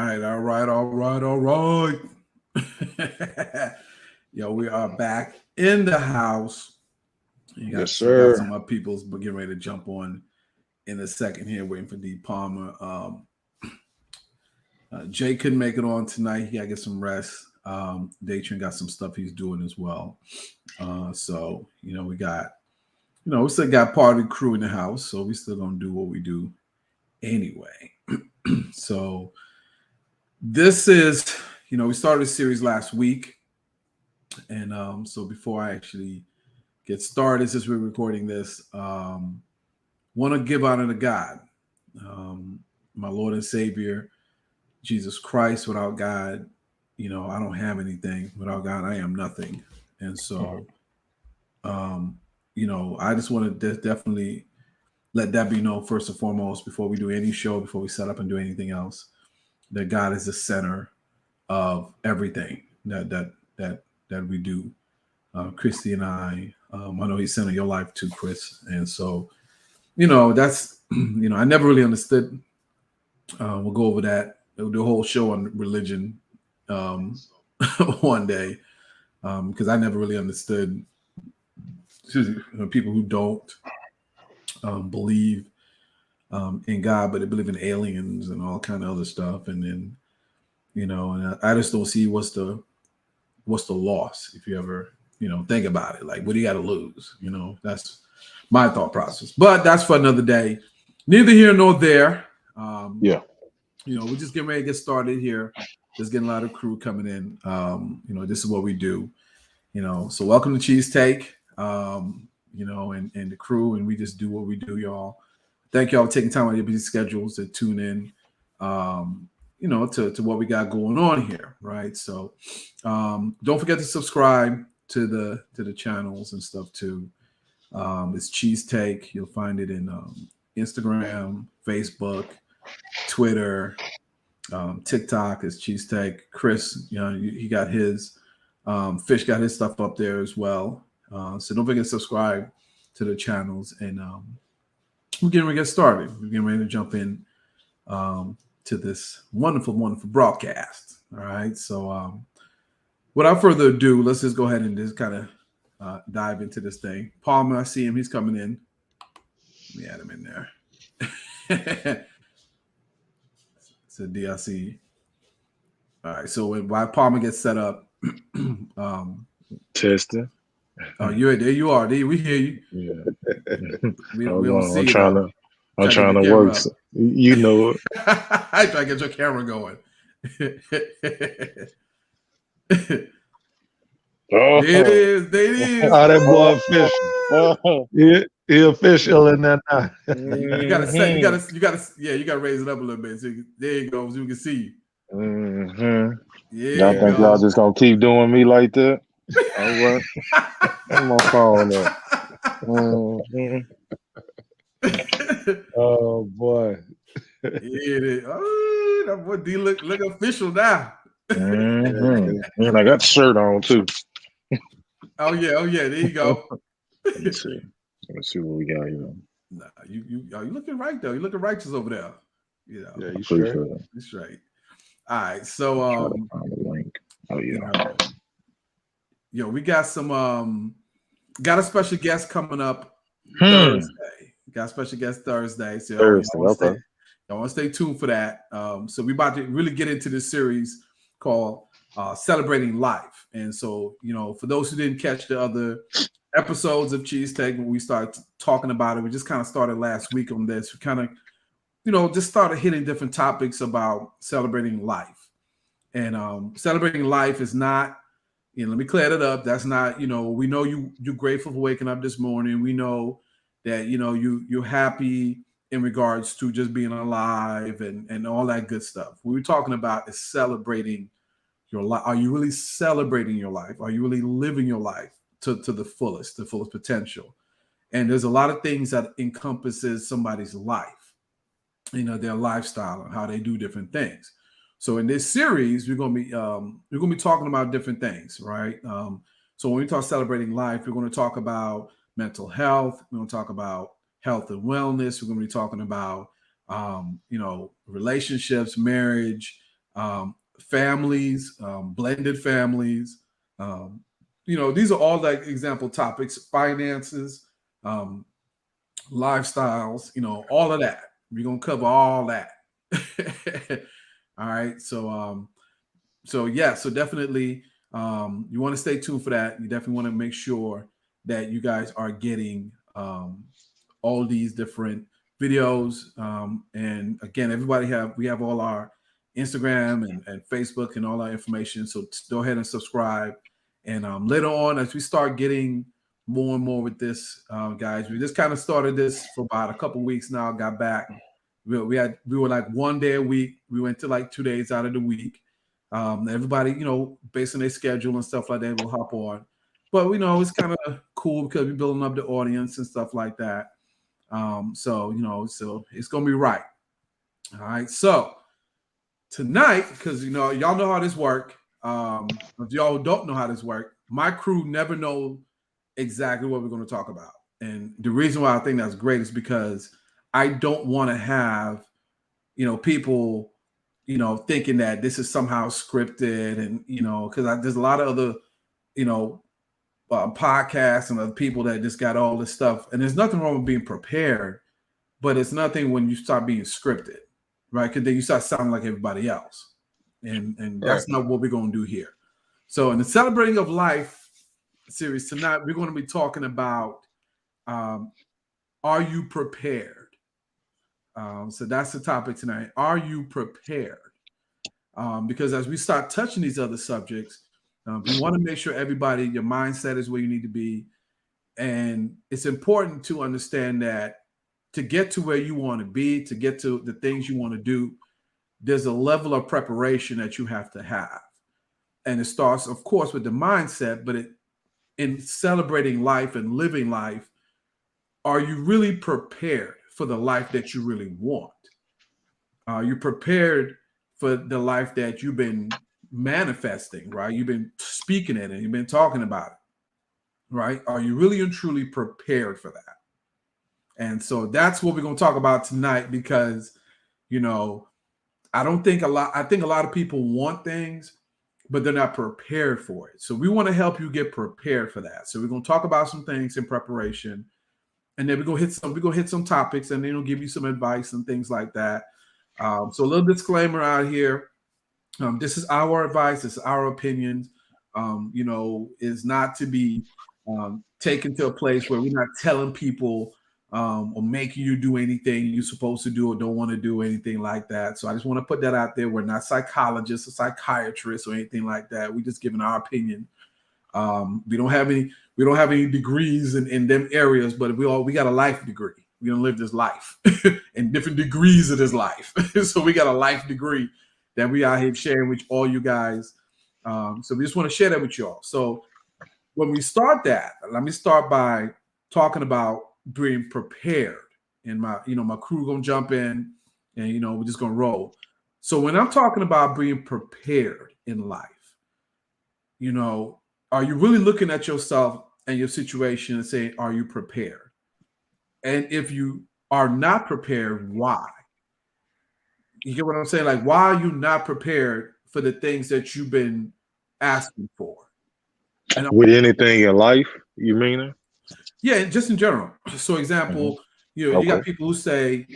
right. Yo, we are back in the house. Yes, We got sir. some of people's getting ready to jump on in a second here, waiting for D Palmer. Jay couldn't make it on tonight. He got to get some rest. Datrin got some stuff he's doing as well. So we got, we still got part of the crew in the house, so we still gonna do what we do anyway. So this is, we started a series last week, and so before I actually get started, since we're recording this, want to give honor to God, my Lord and Savior, Jesus Christ. Without God, I don't have anything. Without God, I am nothing. And so, I just want to definitely let that be known first and foremost before we do any show, before we set up and do anything else, that God is the center of everything that we do. Christy and I know He's center your life too, Chris. And so, that's I never really understood. We'll go over that. We'll do a whole show on religion one day, because I never really understood people who don't believe in God, but they believe in aliens and all kind of other stuff. And then, and I just don't see what's the loss if you ever, think about it. Like, what do you got to lose? That's my thought process. But that's for another day. Neither here nor there. We're just getting ready to get started here. Just getting a lot of crew coming in. This is what we do. So welcome to Cheestake. And the crew, and we just do what we do, y'all. Thank y'all for taking time out of your busy schedules to tune in, to what we got going on here, right? So don't forget to subscribe to the channels and stuff too. It's Cheestake. You'll find it in Instagram, Facebook, Twitter, TikTok is Cheestake. Chris, he got his. Fish got his stuff up there as well. So don't forget to subscribe to the channels, and we're getting ready to get started. We're getting ready to jump in to this wonderful, wonderful broadcast. All right. So without further ado, let's just go ahead and just kind of dive into this thing. Palmer, I see him. He's coming in. Let me add him in there. So DRC. All right. So while Palmer gets set up, Testing. Oh, there you are. We hear you. Yeah. we don't see you. I'm trying to work. You know it. I try to get your camera going. There it is. Oh, that boy official. He official in that now. You gotta say, you gotta raise it up a little bit. So there you go, so we can see you. Mm-hmm. Yeah. Y'all think y'all just gonna keep doing me like that? All right. I'm on phone up. Oh boy. That boy D look official now. And I got the shirt on too. Oh yeah, there you go. Let me see what we got here. Nah, you looking right though. You looking righteous over there. Yeah, you sure? That's right. All right, so find the link. Oh yeah. We got some got a special guest coming up Thursday. Got a special guest Thursday. So Thursday, y'all want to stay tuned for that. So we about to really get into this series called Celebrating Life. And so, for those who didn't catch the other episodes of Cheestake, when we started talking about it, we just kind of started last week on this. We kind of, just started hitting different topics about celebrating life. And celebrating life is not, let me clear it up. That's not, we know you're grateful for waking up this morning. We know that, you're happy in regards to just being alive and all that good stuff. What we're talking about is celebrating your life. Are you really celebrating your life? Are you really living your life to the fullest potential? And there's a lot of things that encompasses somebody's life, their lifestyle and how they do different things. So in this series, we're going to be talking about different things, right? So when we talk celebrating life, we're going to talk about mental health. We're going to talk about health and wellness. We're going to be talking about, relationships, marriage, families, blended families. These are all like example topics, finances, lifestyles, all of that. We're going to cover all that. All right. So definitely you want to stay tuned for that. You definitely want to make sure that you guys are getting all these different videos. And again, we have all our Instagram and Facebook and all our information. So go ahead and subscribe. And later on, as we start getting more and more with this, guys, we just kind of started this for about a couple weeks now. Got back. We were like 1 day a week. We went to like 2 days out of the week. Everybody, based on their schedule and stuff like that, will hop on. But we know it's kind of cool because we're building up the audience and stuff like that. So it's gonna be right. All right. So tonight, because y'all know how this work. If y'all don't know how this work, my crew never know exactly what we're going to talk about. And the reason why I think that's great is because I don't want to have, people, thinking that this is somehow scripted and, because there's a lot of other, podcasts and other people that just got all this stuff. And there's nothing wrong with being prepared, but it's nothing when you start being scripted, right? Because then you start sounding like everybody else. And that's not what we're going to do here. So in the Celebrating of Life series tonight, we're going to be talking about, are you prepared? So that's the topic tonight. Are you prepared? Because as we start touching these other subjects, we want to make sure everybody, your mindset is where you need to be. And it's important to understand that to get to where you want to be, to get to the things you want to do, there's a level of preparation that you have to have. And it starts, of course, with the mindset, but in celebrating life and living life, are you really prepared for the life that you really want? Are you prepared for the life that you've been manifesting, right? You've been speaking it and you've been talking about it, right? Are you really and truly prepared for that? And so that's what we're going to talk about tonight because, I think a lot of people want things, but they're not prepared for it. So we want to help you get prepared for that. So we're going to talk about some things in preparation, and then we're going to hit some topics, and then we'll give you some advice and things like that. So a little disclaimer out here. This is our advice. This is our opinions. Is not to be taken to a place where we're not telling people or making you do anything you're supposed to do or don't want to do anything like that. So I just want to put that out there. We're not psychologists or psychiatrists or anything like that. We're just giving our opinion. We don't have any degrees in them areas, but we got a life degree. We don't live this life in different degrees of this life. So we got a life degree that we out here sharing with all you guys. So we just want to share that with y'all. So when we start that, let me start by talking about being prepared. And my crew gonna jump in and we're just gonna roll. So when I'm talking about being prepared in life, are you really looking at yourself and your situation and saying, are you prepared? And if you are not prepared, why? You get what I'm saying? Like, why are you not prepared for the things that you've been asking for? And with anything in life, you mean it? Yeah, just in general. So, example, you got people who say,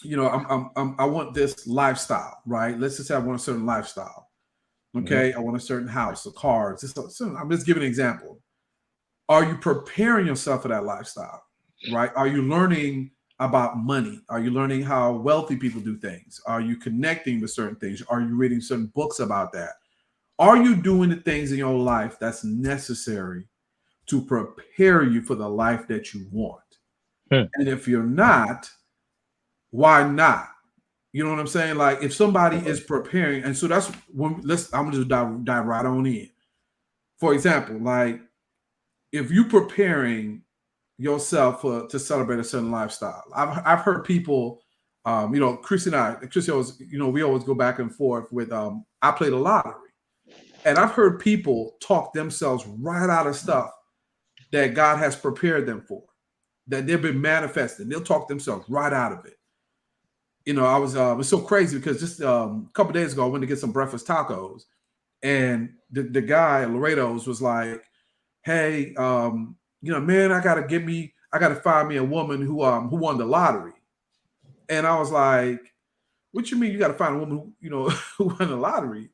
I want this lifestyle, right? Let's just say I want a certain lifestyle. Okay, I want a certain house, a car. I'm just giving an example. Are you preparing yourself for that lifestyle, right? Are you learning about money? Are you learning how wealthy people do things? Are you connecting with certain things? Are you reading certain books about that? Are you doing the things in your life that's necessary to prepare you for the life that you want? And if you're not, why not? You know what I'm saying? Like if somebody is preparing, and so that's when I'm gonna just dive right on in. For example, like if you're preparing yourself to celebrate a certain lifestyle, I've heard people, Chris always, we always go back and forth with. I played the lottery, and I've heard people talk themselves right out of stuff that God has prepared them for, that they've been manifesting. They'll talk themselves right out of it. I was it was so crazy because just a couple days ago I went to get some breakfast tacos, and the guy at Laredo's was like, "Hey, man, I gotta find me a woman who won the lottery." And I was like, "What you mean you gotta find a woman who won the lottery?"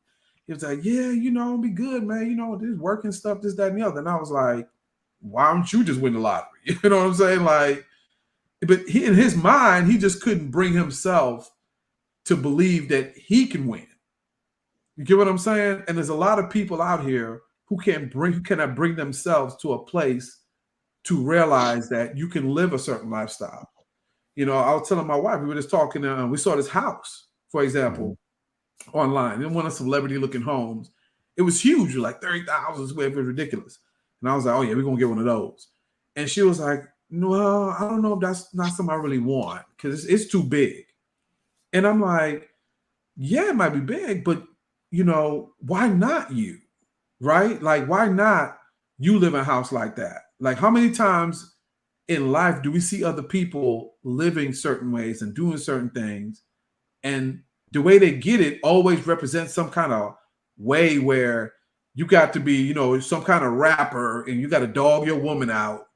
He was like, "Yeah, it'll be good, man. This work and stuff, this, that, and the other." And I was like, "Why don't you just win the lottery?" You know what I'm saying? Like, but in his mind, he just couldn't bring himself to believe that he can win. You get what I'm saying? And there's a lot of people out here who cannot bring themselves to a place to realize that you can live a certain lifestyle. I was telling my wife, we were just talking, we saw this house, for example, online in one of celebrity looking homes. It was huge, like 30,000 square feet, ridiculous. And I was like, "Oh yeah, we're gonna get one of those." And she was like, "No, I don't know if that's not something I really want because it's too big." And I'm like, "Yeah, it might be big, but why not you? Right? Like, why not you live in a house like that? Like, how many times in life do we see other people living certain ways and doing certain things, and the way they get it always represents some kind of way where you got to be, some kind of rapper, and you got to dog your woman out,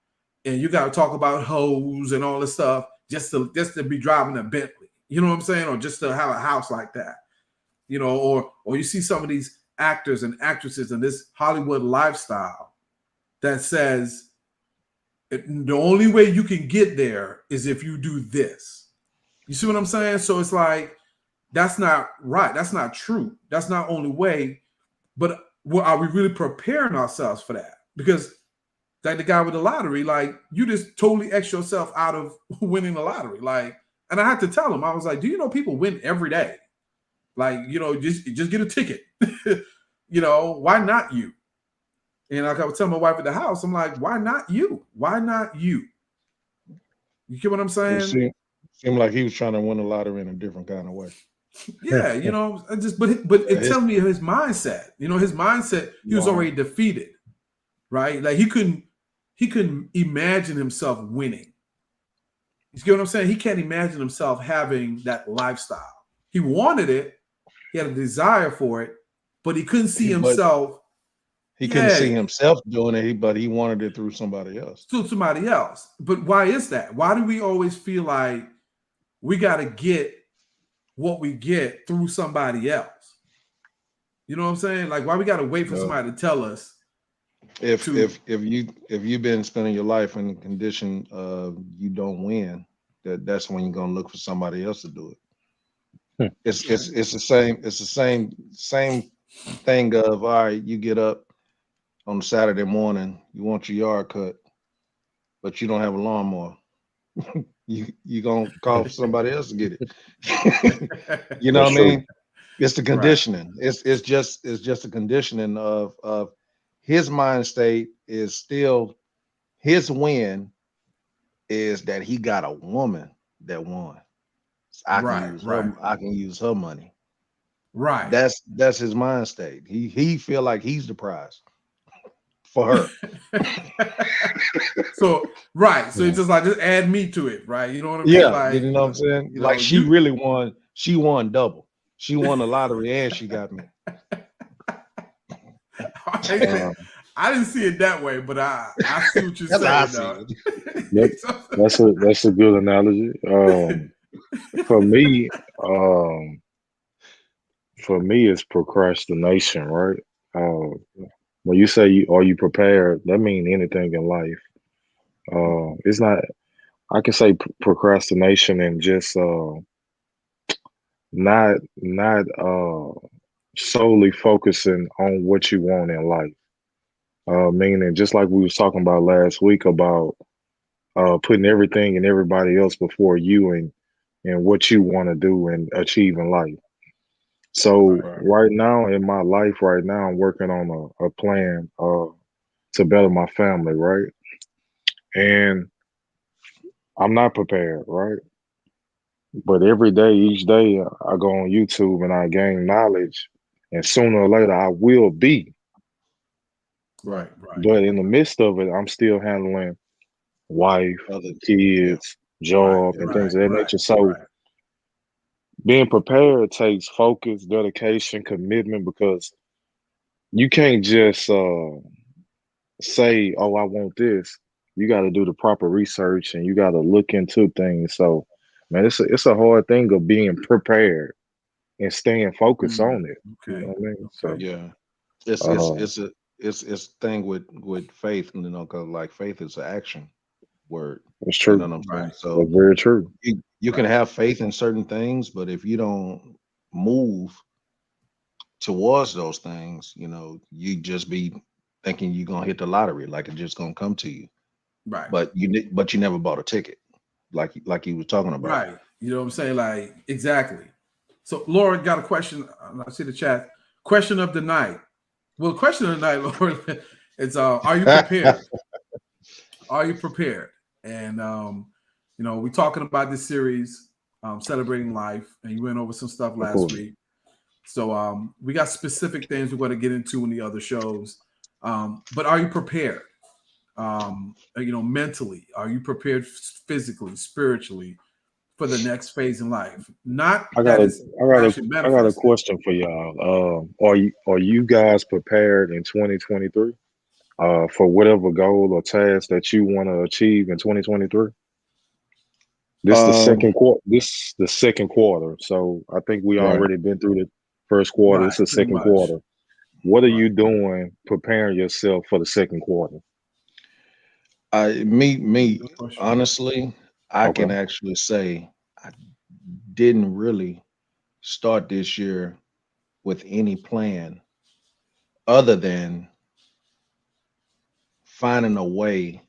and you got to talk about hoes and all this stuff just to be driving a Bentley. You know what I'm saying? Or just to have a house like that. Or you see some of these actors and actresses in this Hollywood lifestyle that says the only way you can get there is if you do this. You see what I'm saying? So it's like, that's not right. That's not true. That's not only way. But are we really preparing ourselves for that? Because like the guy with the lottery, like, you just totally X yourself out of winning the lottery. Like, and I had to tell him, I was like, "Do you know people win every day? Like, just get a ticket. Why not you?" And like I was telling my wife at the house, I'm like, "Why not you? Why not you?" You get what I'm It saying? seemed like he was trying to win the lottery in a different kind of way. Yeah, but it His, tells me his mindset. His mindset, he was already defeated, right? Like, he couldn't imagine himself winning. You get what I'm saying? He can't imagine himself having that lifestyle. He wanted it, he had a desire for it, but he couldn't see but himself. he couldn't see Yeah, himself doing it, but he wanted it through somebody else. to somebody else. But why is that? Why do we always feel like we got to get what we get through somebody else? You know what I'm saying? Like, why we got to wait for somebody to tell us If to? you've been spending your life in the condition of you don't win, that's when you're gonna look for somebody else to do it. It's the same thing of, all right, you get up on Saturday morning, you want your yard cut, but you don't have a lawnmower. You gonna call for somebody else to get it. You know That's what I true. mean? It's the Right, conditioning. It's just a conditioning of his mind state is still his win is that he got a woman that won. So I can right, use her. right, I can use her money. right. That's his mind state. He feel like he's the prize for her. So right, so Yeah. it's just add me to it, right? You know what I mean? Yeah, Like, you know what I'm saying? Like she you. really won. She won double. She won the lottery and she got me. Uh, I didn't see it that way, but I see what you're That's how I saying, see though. it. yep, that's a good analogy. For me, um, it's procrastination, right? When you say are you prepared, that mean anything in life. It's not. I can say procrastination and just not solely focusing on what you want in life. Meaning, just like we was talking about last week about putting everything and everybody else before you and what you want to do and achieve in life. So Right, Right. right now in my life, right now I'm working on a plan to better my family, right? And I'm not prepared, right? But every day, each day, I go on YouTube and I gain knowledge, and sooner or later I will be. Right. right, But in the midst of it, I'm still handling wife, Other, yeah. kids, right, job, and right, things of that right, nature. So right, being prepared takes focus, dedication, commitment, because you can't just say, "Oh, I want this." You got to do the proper research and you got to look into things. So, man, it's a hard thing of being prepared and staying focused on it. You know Okay. what I mean? So, Okay. Yeah, it's it's uh, it's a it's thing with faith, because like faith is an action word. it's You know true. what I'm saying? Right. So That's very true. you can Right. have faith in certain things, but if you don't move towards those things, you just be thinking you're gonna hit the lottery, like it's just gonna come to you. Right. But you never bought a ticket, like you were talking about. Right. You know what I'm saying? Like, exactly. So Laura got a question. I see the chat. Question of the night. Well, question of the night, Laura, it's are you prepared? Are you prepared? And we're talking about this series, celebrating life, and you went over some stuff Of last course. week. So we got specific things we're going to get into in the other shows. But are you prepared? Mentally, are you prepared physically, spiritually for the next phase in life? Not I got that a, it's I got a, actually I got a manifested. question for y'all. Are you guys prepared in 2023? For whatever goal or task that you want to achieve in 2023? This the Um, second quarter. This the second quarter. So I think we right. already been through the first quarter. Right, It's the pretty second much. quarter. What are Right. you doing preparing yourself for the second quarter? Me, Good question. honestly, I Okay. can actually say I didn't really start this year with any plan other than finding a way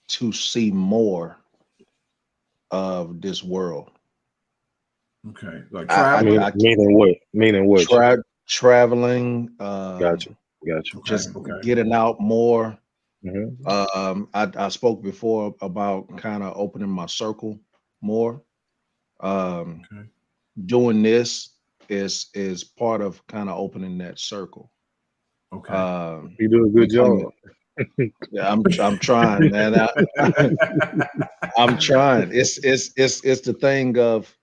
to see more of this world. Okay. Like I Mean, traveling. I, I meaning what? Meaning which? traveling, Gotcha. Gotcha. Okay. just Okay. getting out more. Hmm. I spoke before about kind of opening my circle more. Um, Okay. doing this is part of kind of opening that circle. Okay. Um, You do a good becoming job. Yeah, I'm trying, man. I'm trying. It's the thing of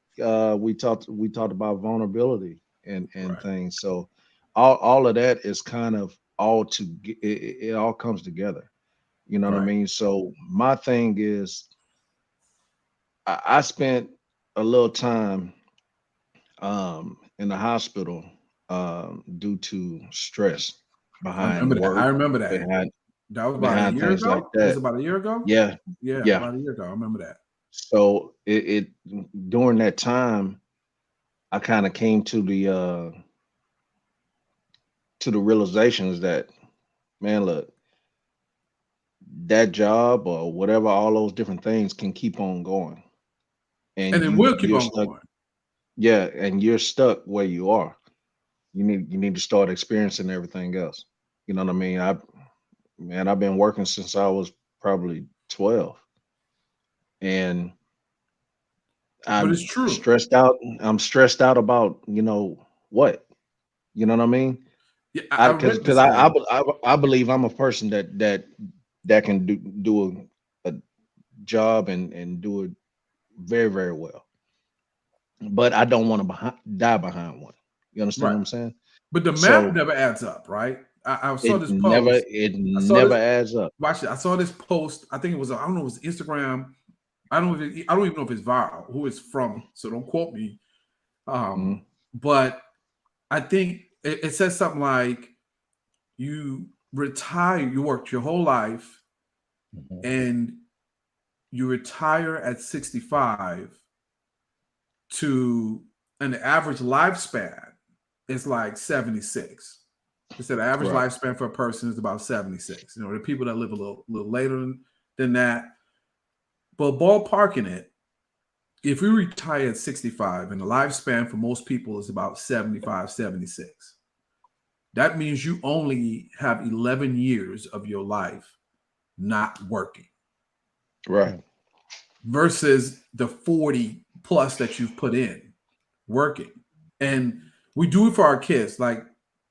we talked about vulnerability and Right. things. So all of that is kind of it all comes together. You know what I Right. mean? So my thing is I spent a little time in the hospital due to stress I behind remember that. I work, remember that. behind That was about a behind year things like ago. Was that. it about a year ago? Yeah, Yeah, yeah. about a year ago. I remember that. So during that time, I kind of came to the realizations that, man, look, that job or whatever, all those different things can keep on going, and And it will keep you're on stuck. going. Yeah, and you're stuck where you are. You need to start experiencing everything else. You know what I mean? I've been working since I was probably 12, and But it's I'm true. stressed out. I'm stressed out about what. You know what I mean? Yeah, I I because read because this thing. I believe I'm a person that can do a job and do it very, very well. But I don't want to die behind one. You understand Right. what I'm saying? But the math So never adds up, right? I saw it this never post. it I saw never this. adds up. Watch it. I saw this post. I think it was. I don't know. It was Instagram. I don't even know if it's viral. Who it's from? So don't quote me. Mhm. But I think it says something like you retire. You worked your whole life, Mhm. and you retire at 65 to an average lifespan is like 76. They said the average Right. lifespan for a person is about 76. The people that live a little later than that. But ballparking it, if we retire at 65 and the lifespan for most people is about 75, 76, that means you only have 11 years of your life not working Right. versus the 40 plus that you've put in working. And we do it for our kids. Like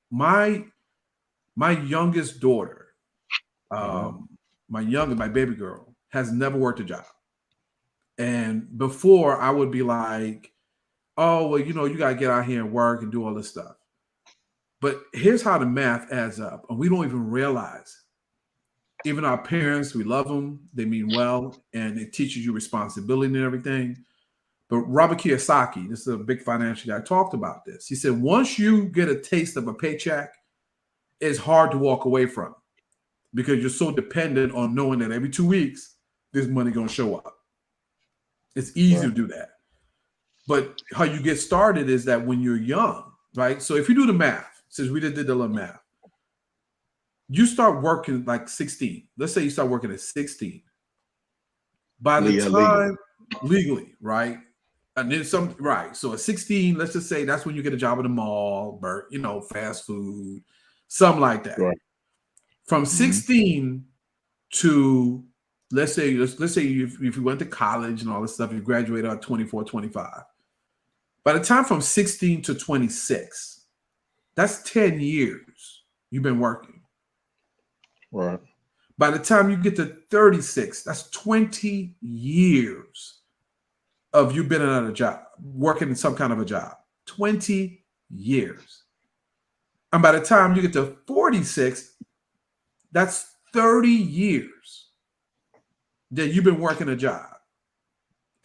my youngest daughter, Uh-huh. my baby girl, has never worked a job. And before I would be like, oh, well, you got to get out here and work and do all this stuff. But here's how the math adds up. And we don't even realize. Even our parents, we love them. They mean well. And it teaches you responsibility and everything. But Robert Kiyosaki, this is a big financial guy, talked about this. He said, once you get a taste of a paycheck, it's hard to walk away from because you're so dependent on knowing that every 2 weeks, this money going to show up. It's easy to do that. But how you get started is that when you're young, right? So if you do the math, since we did the little math, you start working like 16. Let's say you start working at 16. By the time legally, right? And then right. So at 16, let's just say that's when you get a job at the mall, fast food, something like that. Right. From 16 to let's say if you went to college and all this stuff, you graduated at 24, 25. By the time from 16 to 26, that's 10 years you've been working. Right. By the time you get to 36, that's 20 years of you been in a job, working in some kind of a job. 20 years. And by the time you get to 46, that's 30 years that you've been working a job.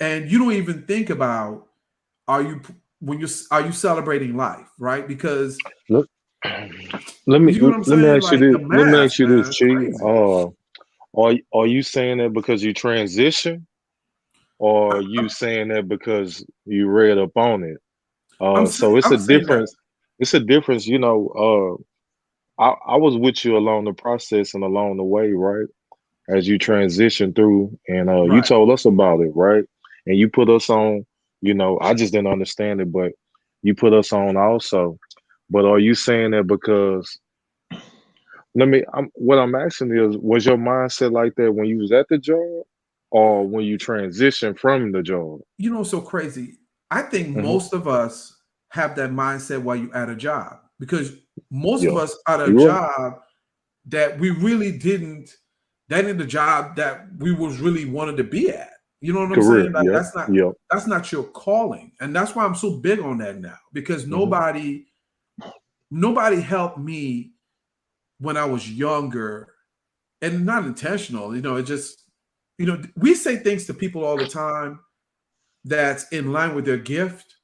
And you don't even think about are you celebrating life, right? Because look, let me ask you this. Let me ask you this, Chi. Are you saying that because you transition, or are you saying that because you read up on it? So it's a difference. It's a difference, I was with you along the process and along the way, right? As you transition through, and you told us about it, right? And you put us on, I just didn't understand it, but you put us on also. But are you saying that because what I'm asking is, was your mindset like that when you was at the job or when you transitioned from the job? So crazy. I think most of us have that mindset while you're at a job, because most of us at a job that we really didn't, that ain't the job that we was really wanted to be at. You know what I'm saying? Like, that's not your calling. And that's why I'm so big on that now, because nobody helped me when I was younger, and not intentional. It just, we say things to people all the time that's in line with their gift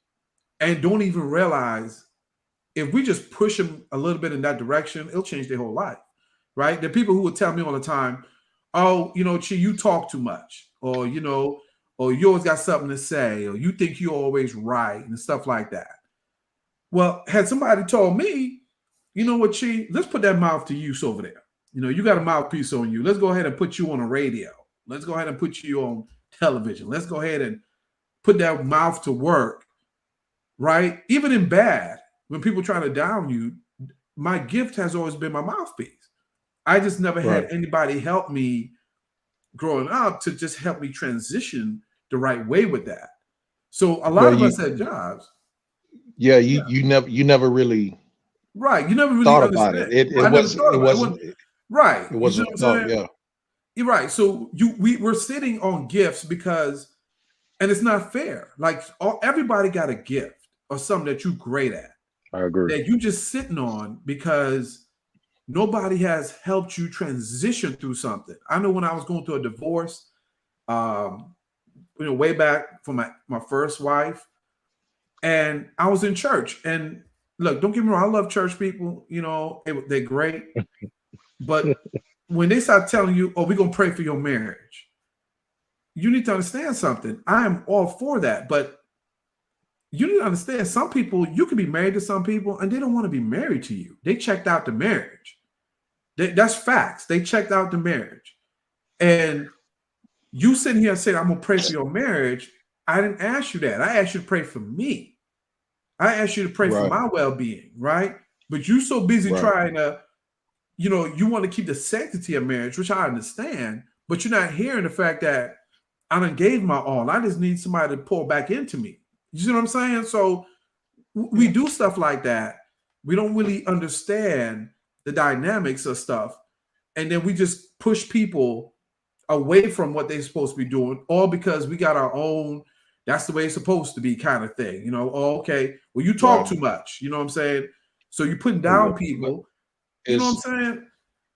and don't even realize if we just push them a little bit in that direction, it'll change their whole life, right? There are people who would tell me all the time, oh, Chi, you talk too much, or, or you always got something to say, or you think you're always right, and stuff like that. Well, had somebody told me, you know what, Chi, let's put that mouth to use over there. You got a mouthpiece on you. Let's go ahead and put you on a radio. Let's go ahead and put you on television. Let's go ahead and put that mouth to work, right? Even in bad, when people try to down you, my gift has always been my mouthpiece. I just never had anybody help me growing up to just help me transition the right way with that. So a lot of us had jobs. Yeah, you never really you never really thought understand. about it. It wasn't right. It wasn't You know what I'm saying? yeah. You're right. So we're sitting on gifts because, and it's not fair. Like everybody got a gift or something that you're great at. I agree. That you just sitting on because nobody has helped you transition through something. I know when I was going through a divorce, way back from my first wife, and I was in church. And look, don't get me wrong, I love church people. They're great. But when they start telling you, oh, we're going to pray for your marriage, you need to understand something. I am all for that. But you need to understand, some people, you can be married to some people and they don't want to be married to you. They checked out the marriage. That's facts. They checked out the marriage. And you sitting here saying, I'm going to pray for your marriage. I didn't ask you that. I asked you to pray for me. I asked you to pray for my well-being, right? But you're so busy trying to, you want to keep the sanctity of marriage, which I understand, but you're not hearing the fact that I done gave my all. I just need somebody to pour back into me. You see what I'm saying? So we do stuff like that. We don't really understand the dynamics of stuff. And then we just push people away from what they're supposed to be doing, all because we got our own, that's the way it's supposed to be, kind of thing. Oh, okay. Well, you talk too much. You know what I'm saying? So you're putting down people. You know what I'm saying?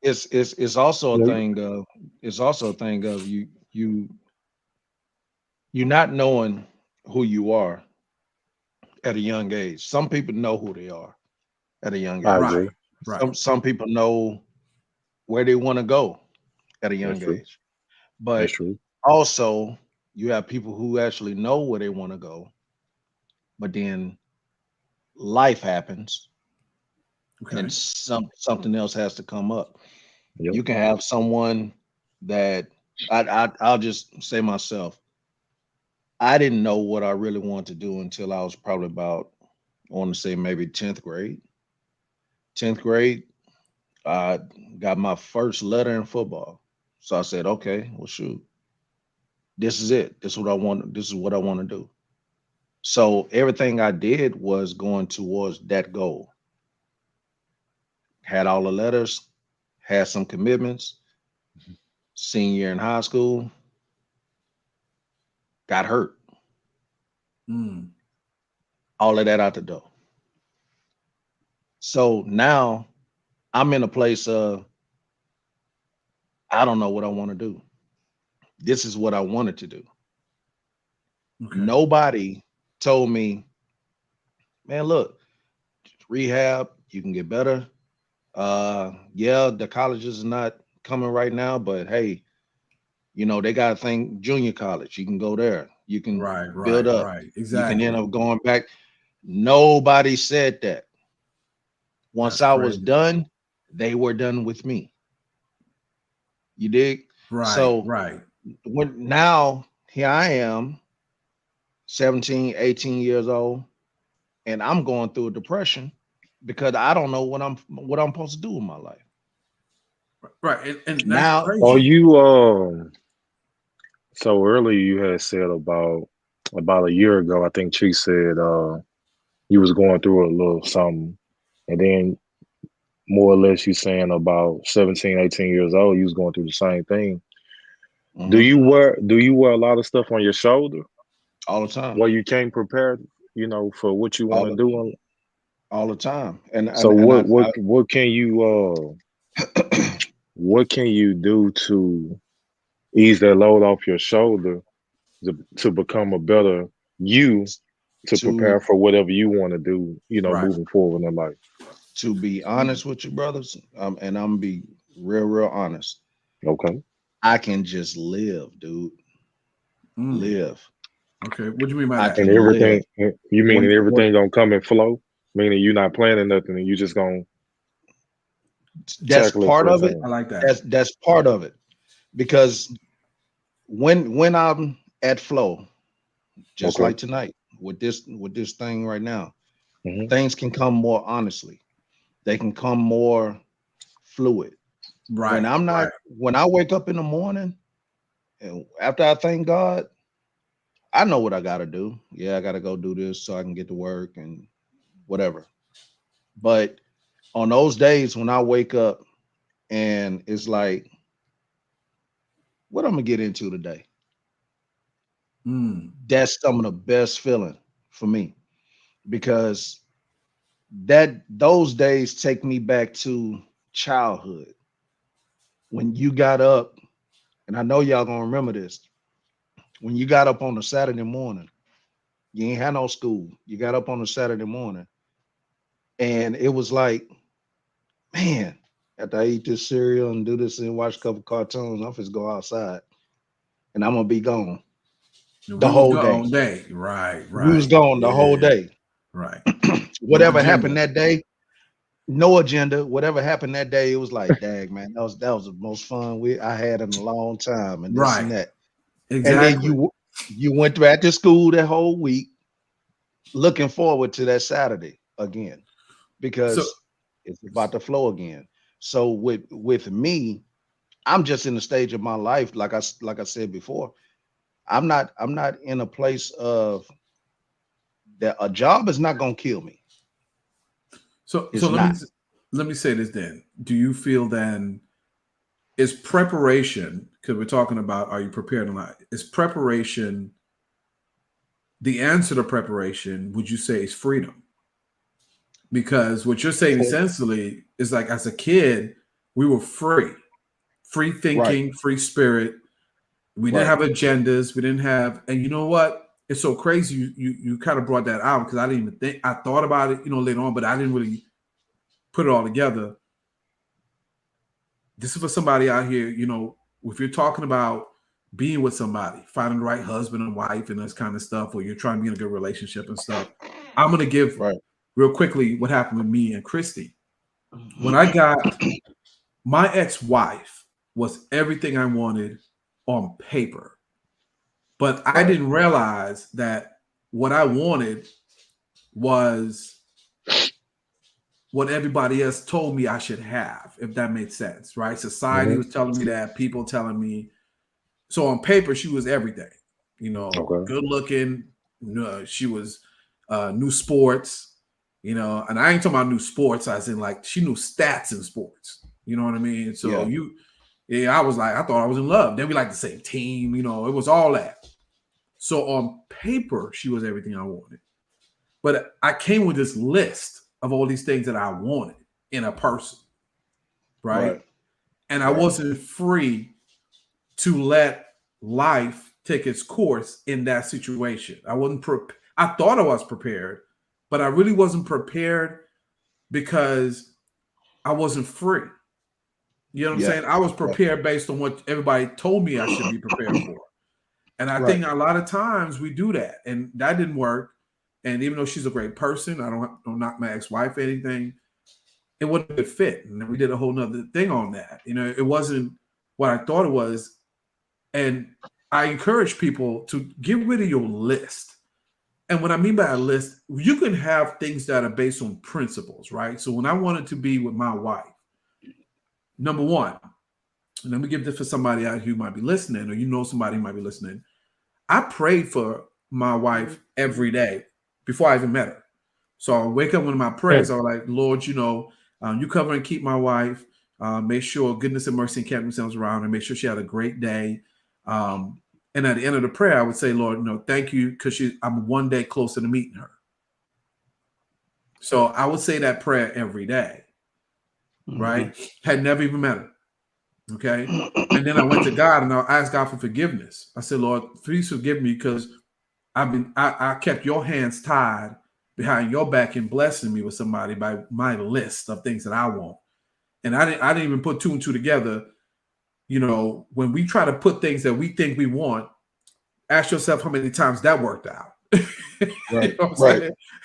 It's also a thing of you're not knowing who you are at a young age. Some people know who they are at a young age. Right. Some people know where they want to go at a young age. But also you have people who actually know where they want to go, but then life happens and something else has to come up. You can have someone that I'll just say myself. I didn't know what I really wanted to do until I was probably about, I want to say maybe 10th grade. 10th grade, I got my first letter in football. So I said, okay, well, shoot, this is it. This is what I want. This is what I want to do. So everything I did was going towards that goal. Had all the letters, had some commitments. Senior year in high school, got hurt. All of that out the door. So now I'm in a place of, I don't know what I want to do. This is what I wanted to do. Nobody told me, man, look, rehab, you can get better. Yeah, the colleges are not coming right now, but hey, they got a thing, junior college. You can go there. You can build up. Exactly. You can end up going back. Nobody said that. Once I was done, they were done with me. You dig? So now here I am, 17, 18 years old, and I'm going through a depression because I don't know what I'm supposed to do with my life. Right. And now, that's are crazy. you so earlier you had said about a year ago, I think Chee said you was going through a little something, and then more or less you saying about 17, 18 years old, you was going through the same thing. Mm-hmm. Do you wear a lot of stuff on your shoulder all the time? Where you came prepared, for what you want to do? All the time. And so what can you what can you do to ease that load off your shoulder to become a better you to prepare for whatever you want to do, moving forward in life? To be honest with you, brothers, and I'm gonna be real honest. Okay. I can just live, dude. Live. Okay. What do you mean by that? And everything, you mean everything gonna come and flow? Meaning you're not planning nothing and you just gonna that's part of it. I like that. That's part of it. Because when I'm at flow, just like tonight with this thing right now, things can come more honestly. They can come more fluid. When I'm not, when I wake up in the morning and after I thank God, I know what I got to do. Yeah, I got to go do this so I can get to work and whatever. But on those days when I wake up and it's like, what I'm going to get into today? That's some of the best feeling for me, because those days take me back to childhood. When you got up, and I know y'all gonna remember this, when you got up on a Saturday morning, you ain't had no school. You got up on a Saturday morning, and it was like, man, after I eat this cereal and do this and watch a couple cartoons, I'm just go outside, and I'm gonna be gone the whole day. Right. We was gone the whole day. Right. Whatever happened that day, no agenda. Whatever happened that day, it was like, dang, man, that was the most fun I had in a long time, and this and that. Exactly. And then you went back to school that whole week, looking forward to that Saturday again, because it's about to flow again. So with me, I'm just in the stage of my life, like I said before, I'm not in a place of that a job is not gonna kill me. So let me say this then. Do you feel then is preparation, because we're talking about are you prepared or not? Is preparation the answer to preparation, would you say, is freedom? Because what you're saying essentially is like, as a kid, we were free thinking, free spirit. We didn't have agendas. We didn't have, and you know what? It's so crazy. You kind of brought that out because I didn't even think. I thought about it, later on, but I didn't really put it all together. This is for somebody out here, if you're talking about being with somebody, finding the right husband and wife and this kind of stuff, or you're trying to be in a good relationship and stuff. I'm going to give real quickly what happened with me and Christy. When I got my ex-wife was everything I wanted on paper. But I didn't realize that what I wanted was what everybody else told me I should have, if that made sense, right? Society was telling me that, people telling me. So on paper, she was everything, good looking. She was new sports, and I ain't talking about new sports as in like she knew stats in sports. You know what I mean? So I was like, I thought I was in love. Then we like the same team, it was all that. So on paper, she was everything I wanted. But I came with this list of all these things that I wanted in a person, right? And I wasn't free to let life take its course in that situation. I wasn't I thought I was prepared, but I really wasn't prepared because I wasn't free. You know what I'm saying? I was prepared based on what everybody told me I should be prepared for. And I think a lot of times we do that, and that didn't work. And even though she's a great person, I don't knock my ex-wife or anything, it wasn't a good fit. And we did a whole nother thing on that. It wasn't what I thought it was. And I encourage people to get rid of your list. And what I mean by a list, you can have things that are based on principles, right? So when I wanted to be with my wife, number one, and let me give this for somebody out who might be listening, or somebody who might be listening. I prayed for my wife every day before I even met her. So I wake up with my prayers. I was like, Lord, you cover and keep my wife. Make sure goodness and mercy kept themselves around her. Make sure she had a great day. And at the end of the prayer, I would say, Lord, thank you, because I'm one day closer to meeting her. So I would say that prayer every day, right? Had never even met her. Okay. And then I went to God and I asked God for forgiveness. I said, Lord, please forgive me because I kept your hands tied behind your back and blessing me with somebody by my list of things that I want. And I didn't even put two and two together. When we try to put things that we think we want, ask yourself how many times that worked out.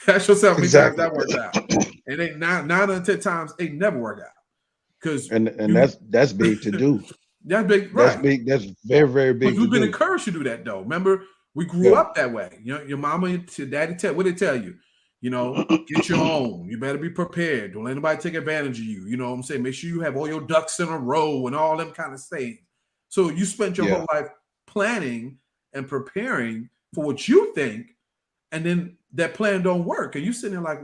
Ask yourself how many times that worked out. And ain't 9 out of 10 times it never worked out. And that's big to do. That's big, right? That's big. That's very, very big. But we've been encouraged to do that, though. Remember, we grew up that way. Your mama and your daddy what they tell you? Get your own. You better be prepared. Don't let anybody take advantage of you. You know what I'm saying? Make sure you have all your ducks in a row and all them kind of things. So you spent your whole life planning and preparing for what you think, and then that plan don't work, and you sitting there like,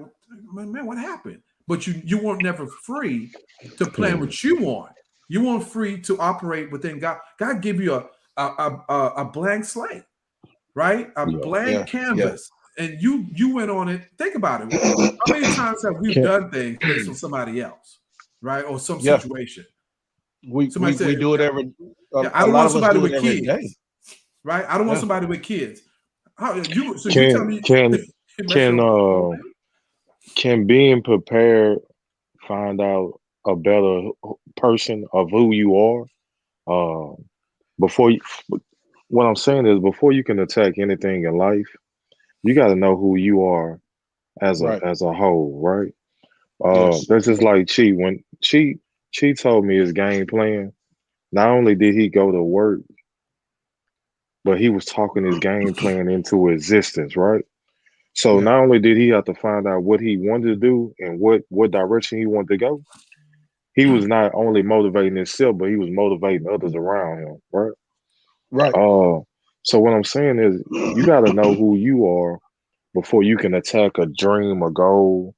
man, what happened? But you weren't never free to plan what you want. You weren't free to operate within God. God give you a blank slate, right? A blank canvas. And you went on it. Think about it. How many times have we done things based on somebody else, right? Or some situation? We do it every. I don't want somebody with kids, right? I don't want somebody with kids. You tell me? Can being prepared find out a better person of who you are? What I'm saying is, before you can attack anything in life, you got to know who you are as a whole, right? That's just like Chi. When Chi told me his game plan, not only did he go to work, but he was talking his game plan into existence, right? So not only did he have to find out what he wanted to do and what direction he wanted to go, he was not only motivating himself, but he was motivating others around him, right? Right. So what I'm saying is, you got to know who you are before you can attack a dream, a goal,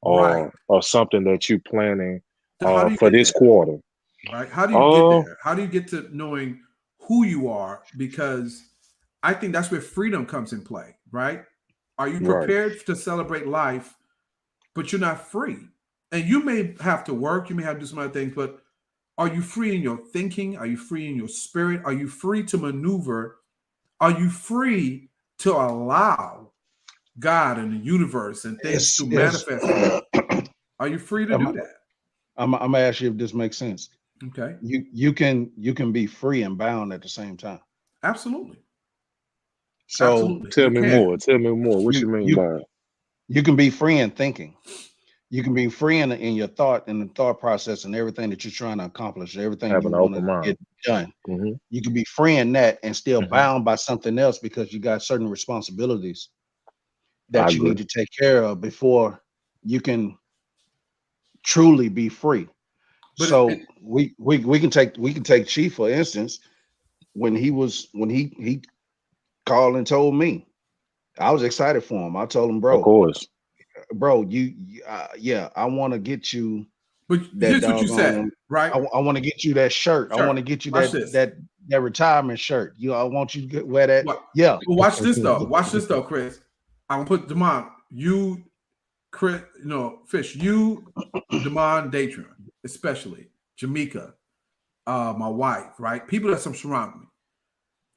or something that you're planning for this quarter. Right? How do you get there? How do you get to knowing who you are? Because I think that's where freedom comes in play. right? Are you Right. prepared to celebrate life, but you're not free? And you may have to work, you may have to do some other things, but are you free in your thinking? Are you free in your spirit? Are you free to maneuver? Are you free to allow God and the universe and things to It's manifest for you? Are you free to do that? I'm gonna ask you if this makes sense. Okay. You can be free and bound at the same time. Absolutely. So Absolutely. Tell You me can. more. Tell me more. What you you mean you by it? you can be free in thinking. You can be free in your thought and the thought process and everything that you're trying to accomplish, everything you Having an want to open mind? get done. Mm-hmm. You can be free in that and still Mm-hmm. bound by something else because you got certain responsibilities I that you need agree. to take care of before you can truly be free. But So we can take Chief for instance. When he called and told me, I was excited for him. I told him, Of course. bro, yeah, I want to get you but that here's what you said, doggone. right? I want to get you that shirt. I want Sure. to get you Watch this. that retirement shirt. I want you to wear that. What? Yeah, Well, watch this though. Watch this though, Chris. I'm gonna put Demond, you, Chris, Fish, you, Demond, Datron, especially Jamaica, my wife, right? People that surround me.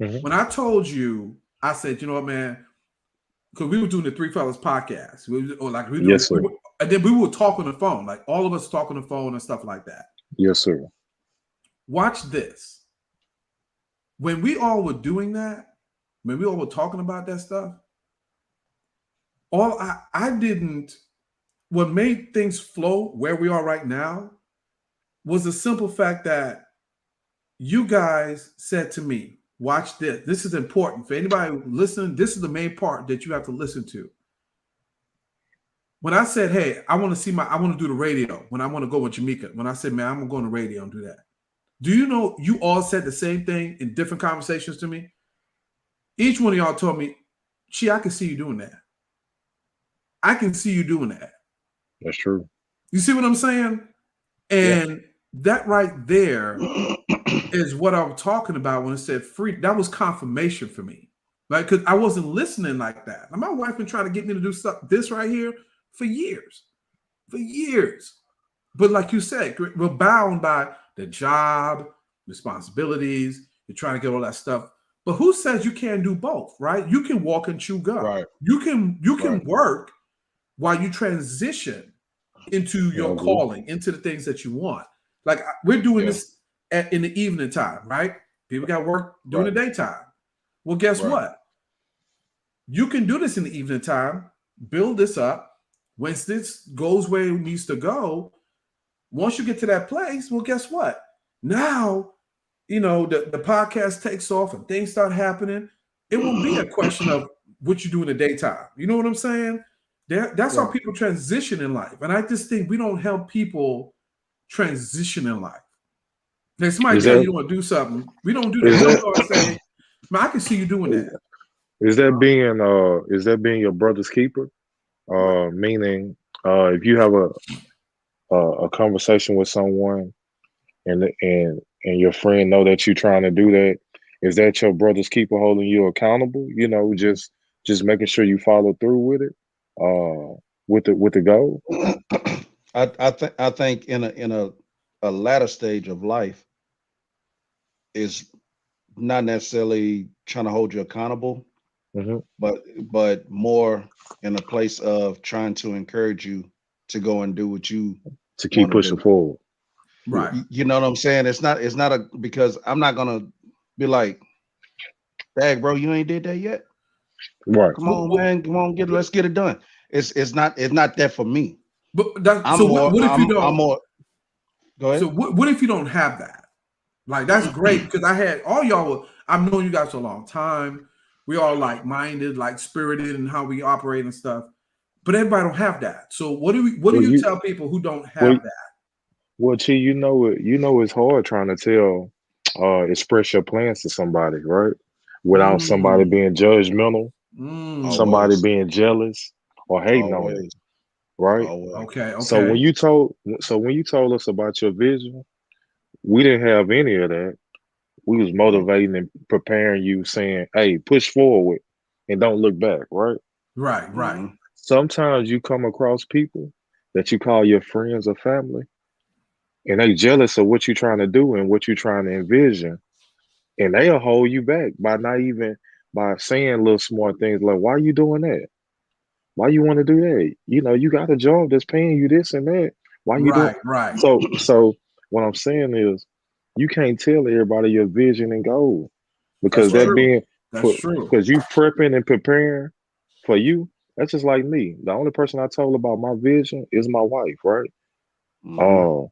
Mm-hmm. When I told you, I said, you know what, man, because we were doing the Three Fellas podcast, Yes, sir. and then we would talk on the phone, like all of us talk on the phone and stuff like that. Yes, sir. Watch this. When we all were doing that, when we all were talking about that stuff, all I didn't, what made things flow where we are right now was the simple fact that you guys said to me, watch this. This is important for anybody listening. This is the main part that you have to listen to. When I said, hey, I want to do the radio when I want to go with Jamaica. When I said, man, I'm going to go on the radio and do that. Do you know you all said the same thing in different conversations to me? Each one of y'all told me, Chee, I can see you doing that. I can see you doing that. That's true. You see what I'm saying? And that right there is what I'm talking about when it said free. That was confirmation for me, right? Because I wasn't listening like that. And my wife been trying to get me to do this right here for years. But like you said, we're bound by the job, responsibilities. You're trying to get all that stuff. But who says you can't do both, right? You can walk and chew gum. right. You can work while you transition into your calling, into the things that you want. Like we're doing this in the evening time, right? People got work during the daytime. Well, guess what? You can do this in the evening time, build this up. Once this goes where it needs to go, once you get to that place, well, guess what? Now, the podcast takes off and things start happening. It won't be a question of what you do in the daytime. You know what I'm saying? That's how people transition in life. And I just think we don't help people transition in life. Like somebody tell you want to do something. We don't do that. We don't go and say, man, I can see you doing that. Is that being your brother's keeper? Meaning if you have a conversation with someone and your friend know that you're trying to do that, is that your brother's keeper holding you accountable? Just making sure you follow through with it, with the goal. I think in a latter stage of life is not necessarily trying to hold you accountable, but more in a place of trying to encourage you to go and do what you to keep pushing forward. Right. You know what I'm saying? It's not because I'm not gonna be like, dang, bro, you ain't did that yet. Right. Come on, man. Come on, let's get it done. It's not that for me. But what if you don't? I'm more. Go ahead. So what if you don't have that? Like that's great because I had all y'all. I've known you guys for a long time. We all like-minded, like spirited, and how we operate and stuff. But everybody don't have that. So what do you tell people who don't have that? Well, Chi, it's hard trying to express your plans to somebody, right? Without somebody being judgmental, somebody being jealous or hating on it, right? Okay. So when you told us about your vision, we didn't have any of that. We was motivating and preparing you, saying, "Hey, push forward. and don't look back, right? Right. Mm-hmm. Sometimes you come across people that you call your friends or family, and they jealous of what you're trying to do and what you're trying to envision, and they'll hold you back by not even by saying little smart things like, "Why are you doing that? Why you want to do that? You know, you got a job that's paying you this and that. Why you doing?" Right. So what I'm saying is, you can't tell everybody your vision and goal That's because that true. being That's for true. because you prepping and preparing for you. That's just like me. The only person I told about my vision is my wife, right? Mm-hmm. Oh,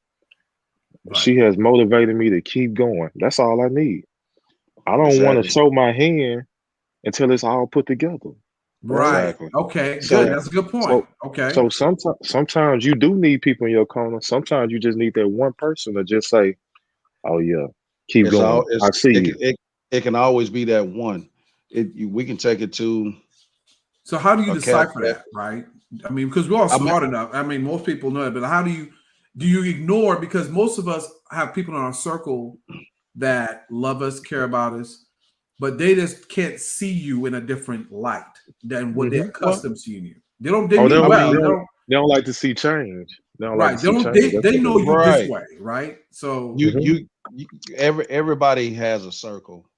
Right. she has motivated me to keep going. That's all I need. I don't want to Exactly. show my hand until it's all put together, right? Right. Exactly. Okay. Good. So, That's a good point. so, Okay. so sometimes you do need people in your corner. Sometimes you just need that one person to just say, "Oh yeah, keep It's all going. I see you." it can always be that one. We can take it to So how do you a cat. decipher that? Right. I mean, because we're all I mean, smart enough. I mean, most people know it, but how do you ignore? Because most of us have people in our circle that love us, care about us, but they just can't see you in a different light than what they're well, accustomed to seeing you. They don't. They Oh, they mean I don't, well. they mean, They don't, don't. they don't like to see change. They don't like to Right. They see don't. change. They That's they what know they you this right. way. Right. So You, do. you you everybody has a circle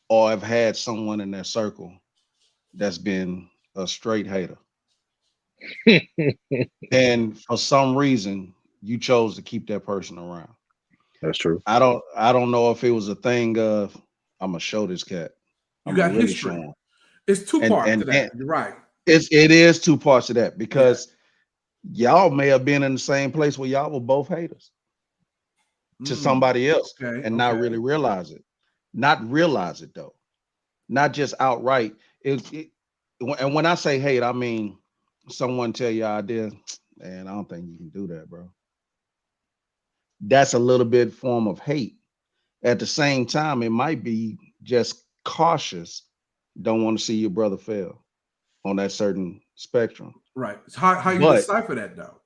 or have had someone in their circle that's been a straight hater. And for some reason you chose to keep that person around. That's true. I don't know if it was a thing of I'm gonna show this cat. you I'm gonna got really show history. him. It's two And parts to and and that. You're right. it is two parts of that Yeah. because y'all may have been in the same place where y'all were both haters to Mm, somebody else okay. and not Okay. really realize it. Not realize it though. Not just outright. And when I say hate, I mean someone tell you idea, man, I don't think you can do that, bro. That's a little bit form of hate. At the same time, it might be just cautious. Don't want to see your brother fail on that certain spectrum. Right. So how you But decipher that though?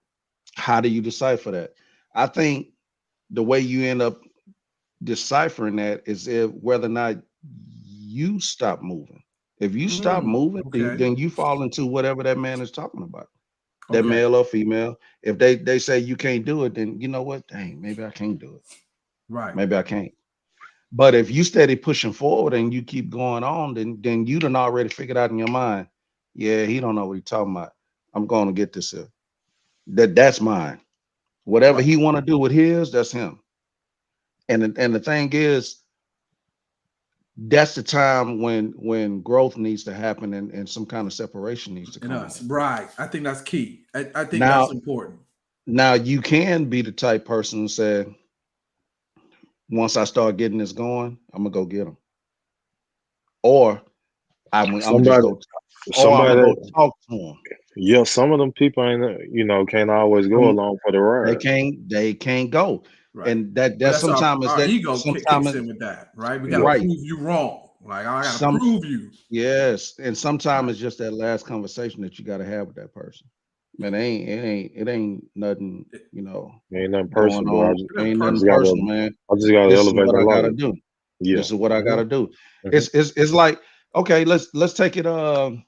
how do you decipher that? I think the way you end up deciphering that is if whether or not you stop moving. If you stop Mm, moving, then, okay. then you fall into whatever that man is talking about. That Okay. male or female. If they say you can't do it, then you know what? Dang, maybe I can't do it. Right. Maybe I can't. But if you steady pushing forward and you keep going on, then you done already figured out in your mind, yeah, he don't know what he's talking about. I'm going to get this here. That's mine. Whatever Right. he want to do with his, that's him. And the thing is, that's the time when growth needs to happen and some kind of separation needs to In come us. in. Right. I think that's key. I think that's Now, important. now you can be the type person who said, once I start getting this going, I'm gonna go get them, or I'm just Somebody, go, or I'm gonna somebody, go talk to them. yeah, some of them people ain't, can't always go Some along for the they ride. can't go, Right. and that But that that's our, sometimes is our that ego kicks sometimes in with that, right? We gotta Yeah, right prove you wrong. Like I gotta some prove you. yes, and sometimes Right. it's just that last conversation that you got to have with that person. Man, it ain't nothing, It, ain't nothing going personal, bro. on. it ain't Ain't I nothing just personal. gotta, personal, man. I just gotta This is elevate what the I gotta life. do. Yeah. This is what I Hmm. gotta do. Hmm. It's like okay, let's take it the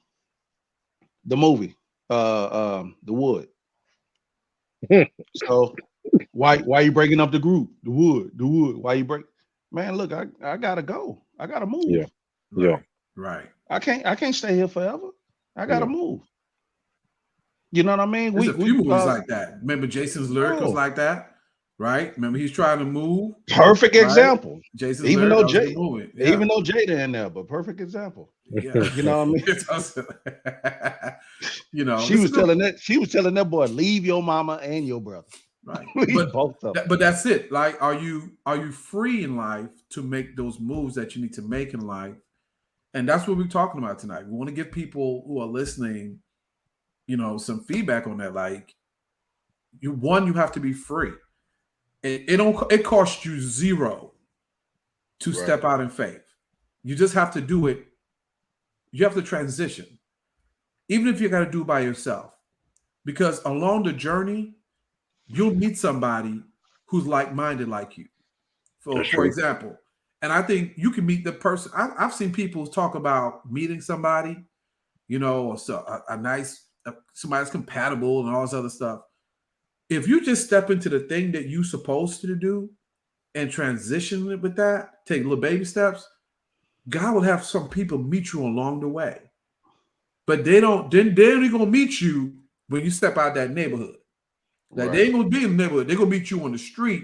movie the Wood. So why you breaking up the group? The Wood. Why you break? Man, look, I gotta go. I gotta Yeah. move. Yeah. Right. Right. I can't stay here forever. I gotta Yeah. move. You know what I mean? There's a few We movies like that. Remember Jason's Lyric was bro, like that, right? Remember he's trying to move, perfect right? example. Jason's Even Lyric, though that was a good movie. Yeah. Jada in there, but perfect example. Yeah. You know what I mean? It does- She this is was good. telling that boy, leave your mama and your brother. Right. Leave both of them. But that's it. Like, are you free in life to make those moves that you need to make in life? And that's what we're talking about tonight. We want to give people who are listening, some feedback on that. Like, you have to be free. It costs you zero to Right. step out in faith. You just have to do it. You have to transition, even if you got to do it by yourself, because along the journey, you'll meet somebody who's like minded like you. For That's for true. example, And I think you can meet the person. I've seen people talk about meeting somebody, you know, a nice somebody that's compatible and all this other stuff. If you just step into the thing that you're supposed to do and transition it with that, take little baby steps, God will have some people meet you along the way. But they don't. Then they're only gonna meet you when you step out that neighborhood. Like they Right. ain't gonna be in the neighborhood. They're gonna meet you on the street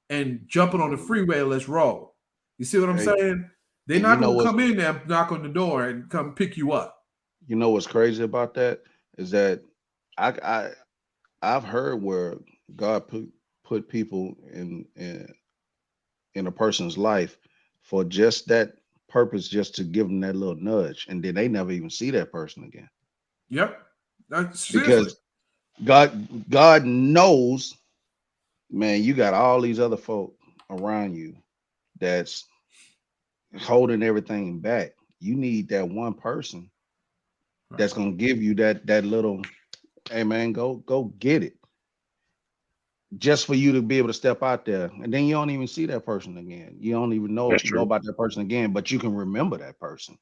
and jumping on the freeway. Let's roll. You see what I'm Hey, saying? They're and you not know gonna what's come in there, knock on the door, and come pick you up. crazy about that is that I I've heard where God put people in a person's life for just that purpose, just to give them that little nudge, and then they never even see that person again Yep. Seriously. because God knows, man, you got all these other folk around you that's holding everything back. You need that one person Right. that's gonna give you that little, hey man, go get it. Just for you to be able to step out there, and then you don't even see that person again. You don't even That's know true. about that person again, but you can remember that person.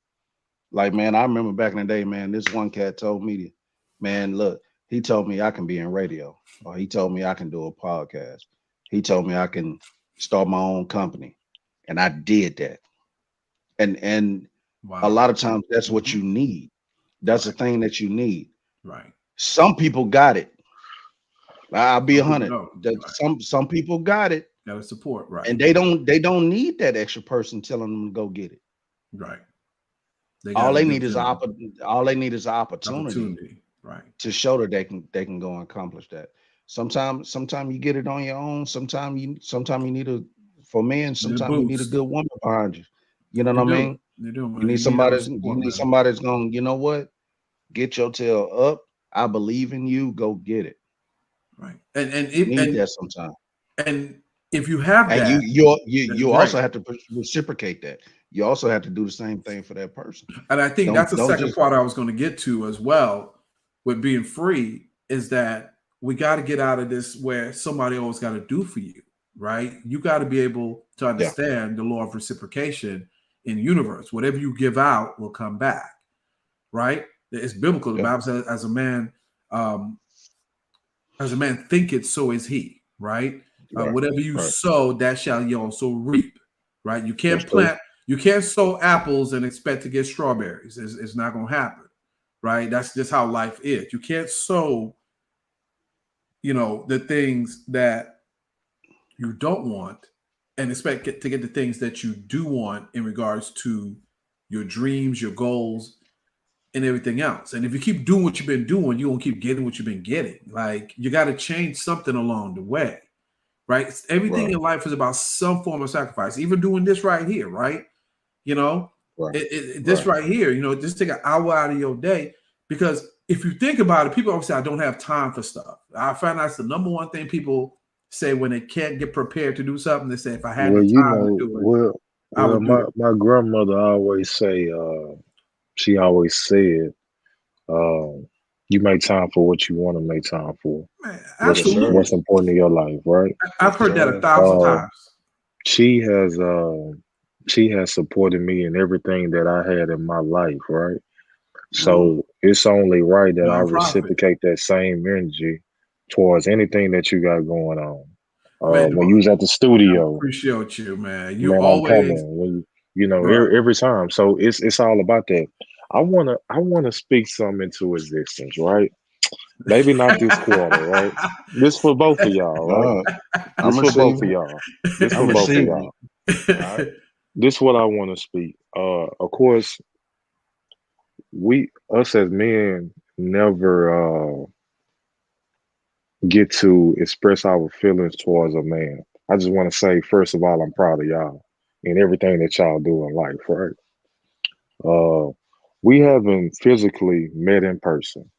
Like, man, I remember back in the day, man, this one cat told me, man, look, he told me I can be in radio, or he told me I can do a podcast. He told me I can start my own company. And I did that. And a Wow. lot of times that's what Mhm. you need. That's the Right. thing that you need. Right. Some people got it. I'll be Some a people hundred. don't. That Right. some people got it, Got to support. Right. and they don't need that extra person telling them to go get it. Right. They got All to they do need it is all they need is an opportunity opportunity. Right. to show that they can go and accomplish that. Sometimes you get it on your own. Sometimes you need a for men. Need a Sometimes you need a boost. good woman behind you. You know You what I do. mean? You do, You man. need You need other somebody. You support, need man. somebody that's going. You know what? Get your tail up. I believe in you. Go get it. Right. And You if need that sometimes. and if you have And that, that's you great. also have to reciprocate that. You also have to do the same thing for that person. And I think that's the Don't second just part I was going to get to as well with being free is that we got to get out of this where somebody always got to do for you, right? You got to be able to yeah understand the law of reciprocation in the universe. Whatever you give out will come back, right? It's biblical. The yeah Bible says, um, as a man thinketh, so is he, right? right Whatever you right. sow, that shall you also reap, right? That's true. You can't sow apples and expect to get strawberries. It's not going to happen, right? That's just how life is. You can't sow, the things that you don't want and expect to get the things that you do want in regards to your dreams, your goals, and everything else. And if you keep doing what you've been doing, you won't keep getting what you've been getting. Like you got to change something along the way, right? Everything Right, in life is about some form of sacrifice. Even doing this right here, right? You know, right, this right. right here, just take an hour out of your day because if you think about it, people always say, I don't have time for stuff. I find that's the number one thing people say when they can't get prepared to do something. They say, if I had the Well, time to do it, I would do my it. my grandmother always say, she always said, um, you make time for what you want to make time for. Man, Yes, sir. absolutely. What's important in your life, right? I've Yes, heard that a sir. thousand Uh, times. she has she has supported me in everything that I had in my life, right? Mm, So it's only right that I Nonprofit. reciprocate that same energy towards anything that you got going on. Man, When you was at the I studio, appreciate you, man. You man, I'm always, coming. When bro. every time. So it's all about that. I wanna speak something into existence, right? Maybe not this quarter, right? This for both of y'all, right? no, I'm This for both of receiving it. y'all. This I'm for both of receiving y'all. it. All right. This what I want to speak. Of course, we us as men never get to express our feelings towards a man. I just want to say, first of all, I'm proud of y'all and everything that y'all do in life, right? Uh, we haven't physically met in person.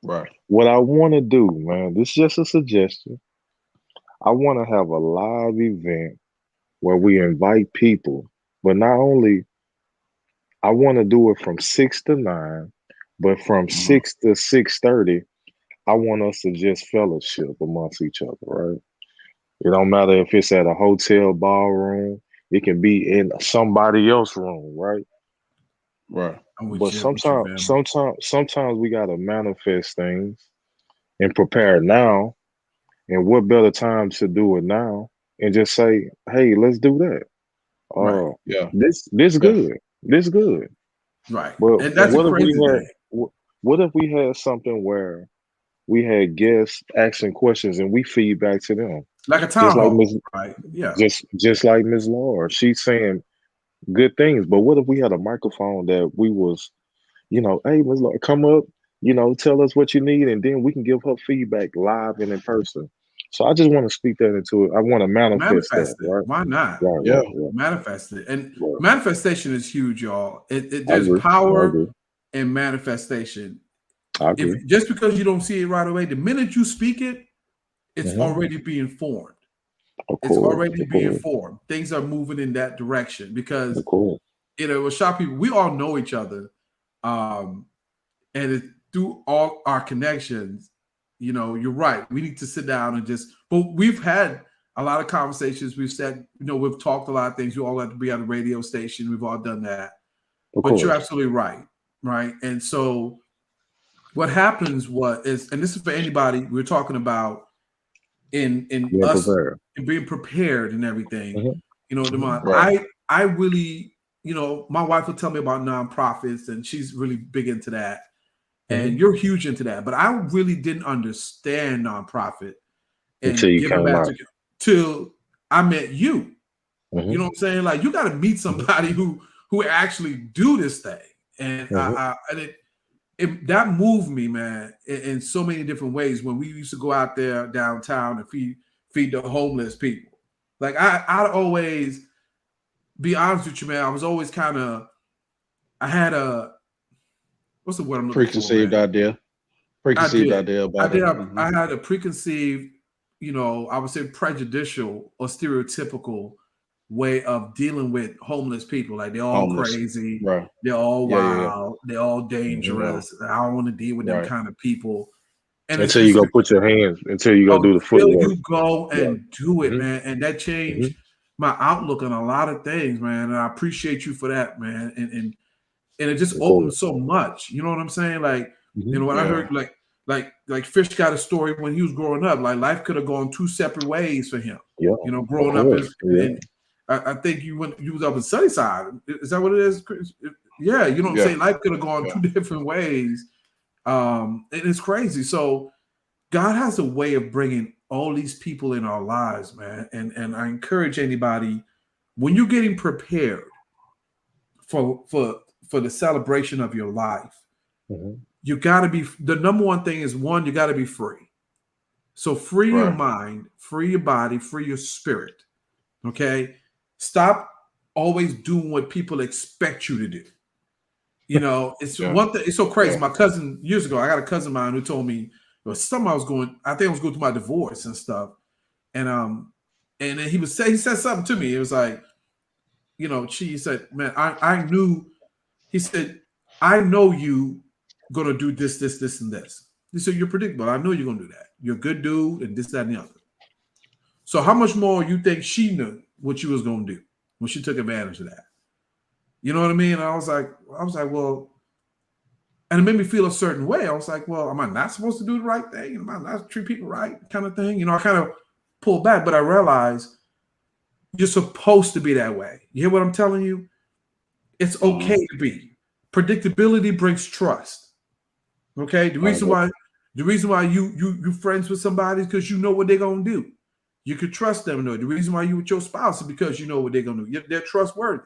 Right. What I want to do, man, this is just a suggestion. I want to have a live event where we invite people, but not only I want to do it from 6 to 9, but from Hmm. 6 to 6:30, I want us to just fellowship amongst each other, right? It don't matter if it's at a hotel ballroom. It can be in somebody else's room, right? Right. I'm But with you, fam. sometimes we gotta manifest things and prepare now. And what better time to do it now? And just say, "Hey, let's do that." Right, Yeah. This Yeah. good. This good. right. But And that's a what if we crazy had thing. what if we had something where we had guests asking questions and we feed back to them? Like a Just town like hall, Miss right? Yeah. just like Miss Laura. She's saying good things. But what if we had a microphone that we was, hey Miss Laura, come up, tell us what you need, and then we can give her feedback live and in person. So I just want to speak that into it. I want to manifest that, Manifest it. right? Why not? Right, Yeah. right, right, Manifest it. And right. manifestation is huge, y'all. I There's agree. I power agree. in manifestation. I If agree. just because you don't see it right away, the minute you speak it, it's Hmm. already being formed. Of It's course, already of being course, formed. Things are moving in that direction because of course, with shop people, we all know each other. Um, and through all our connections, you're right. We need to sit down and but we've had a lot of conversations. We've said, we've talked a lot of things. We all have to be on the radio station. We've all done that. of But you're course. absolutely right. Right. And so what happens and this is for anybody we're talking about in Being us prepared. and being prepared and everything, Hmm. Hmm. Demond, Right. I really, my wife will tell me about nonprofits and she's really big into that. Hmm. And you're huge into that. But I really didn't understand nonprofit Until and you giving came back out. to till I met you. You Hmm. know what I'm saying? Like you got to meet Hmm. somebody who actually do this thing. And Hmm. that moved me, man, in so many different ways. When we used to go out there downtown and feed the homeless people, like I'd always be honest with you, man. I was always I had a what's the word I'm looking for, Preconceived man? idea. I Preconceived did. idea I about did. it. I had a preconceived, I would say prejudicial or stereotypical way of dealing with homeless people. Like they're all Homeless. crazy, Right. they're all Yeah. Yeah. wild, they're all Hmm. Yeah. dangerous. I don't want to deal with them Right. kind of people. And Until you go put your hands, until you go do the until footwork. you go Right. and do it, Hmm. man. And that Hmm. changed my outlook on a lot of things, man. And I appreciate you for that, man. And it just Of opened course. so much. You know what I'm saying? Like, Hmm. when I Yeah. heard like Fish got a story when he was growing up. Like life could have gone two separate ways for him. Yeah. Of Growing up course. Yeah. and I think you was up in Sunnyside. Is that what it is, Chris? Yeah, you know what I'm Yeah. saying? Life could have gone Yeah. two different ways. And it's crazy. So God has a way of bringing all these people in our lives, man. And I encourage anybody when you're getting prepared for the celebration of your life, Hmm. you got to be the number one thing is one, you got to be free. So free your Right. mind, free your body, free your spirit. Okay. Stop always doing what people expect you to do. It's Yeah. one thing. It's so crazy. Yeah. My cousin years ago, I got a cousin of mine who told me something I think I was going through my divorce and stuff. And then he said something to me. It was like, she said, man, I knew, he said, I know you gonna do this, this, this, and this. He said, you're predictable. I know you're gonna do that. You're a good dude, and this, that, and the other. So how much more you think she knew what you was gonna do when she took advantage of that? You know what I mean? And I was like, well, and it made me feel a certain way. I was like, well, am I not supposed to do the right thing? Am I not treat people right? Kind of thing. I kind of pulled back, but I realized you're supposed to be that way. You hear what I'm telling you? It's okay to be. Predictability brings trust. Okay. The I reason agree. why you friends with somebody is because you know what they're gonna do. You could trust them. The reason why you with your spouse is because you know what they're gonna do. They're trustworthy.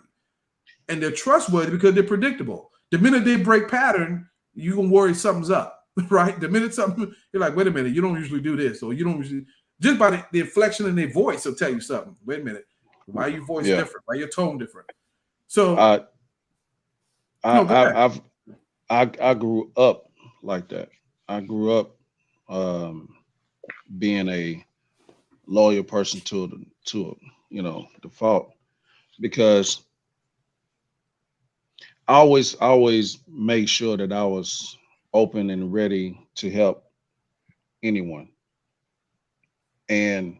And they're trustworthy because they're predictable. The minute they break pattern, you can worry something's up, right? The minute something, you're like, wait a minute, you don't usually do this, or you don't usually, just by the inflection in their voice will tell you something. Wait a minute, why your voice Yeah. different? Why your tone different? So, I no, go ahead. I grew up like that. I grew up being a loyal person to the fault, because I always made sure that I was open and ready to help anyone, and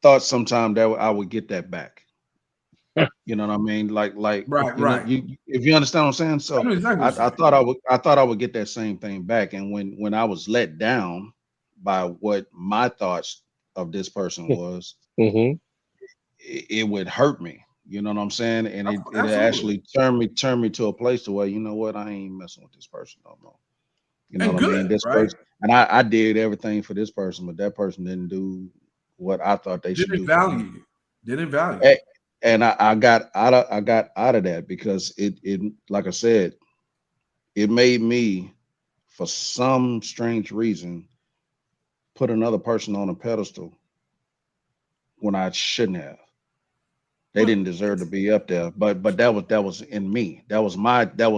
thought sometime that I would get that back You know what I mean? Like Right, you know, right. if you understand what I'm saying. I So know exactly what you're I saying. thought I would get that same thing back. And when I was let down by what my thoughts of this person was, Mm-hmm. it would hurt me. You know what I'm saying? And it Absolutely. actually turned me to a place to where, you know what, I ain't messing with this person no more. You know And what I mean? good, This right? person, and I did everything for this person, but that person didn't do what I thought they should Didn't do for value me. you. Didn't value you. A- And I got out of that because it like I said, it made me, for some strange reason, put another person on a pedestal when I shouldn't have. They Well, didn't deserve to be up there, but that was in me. That was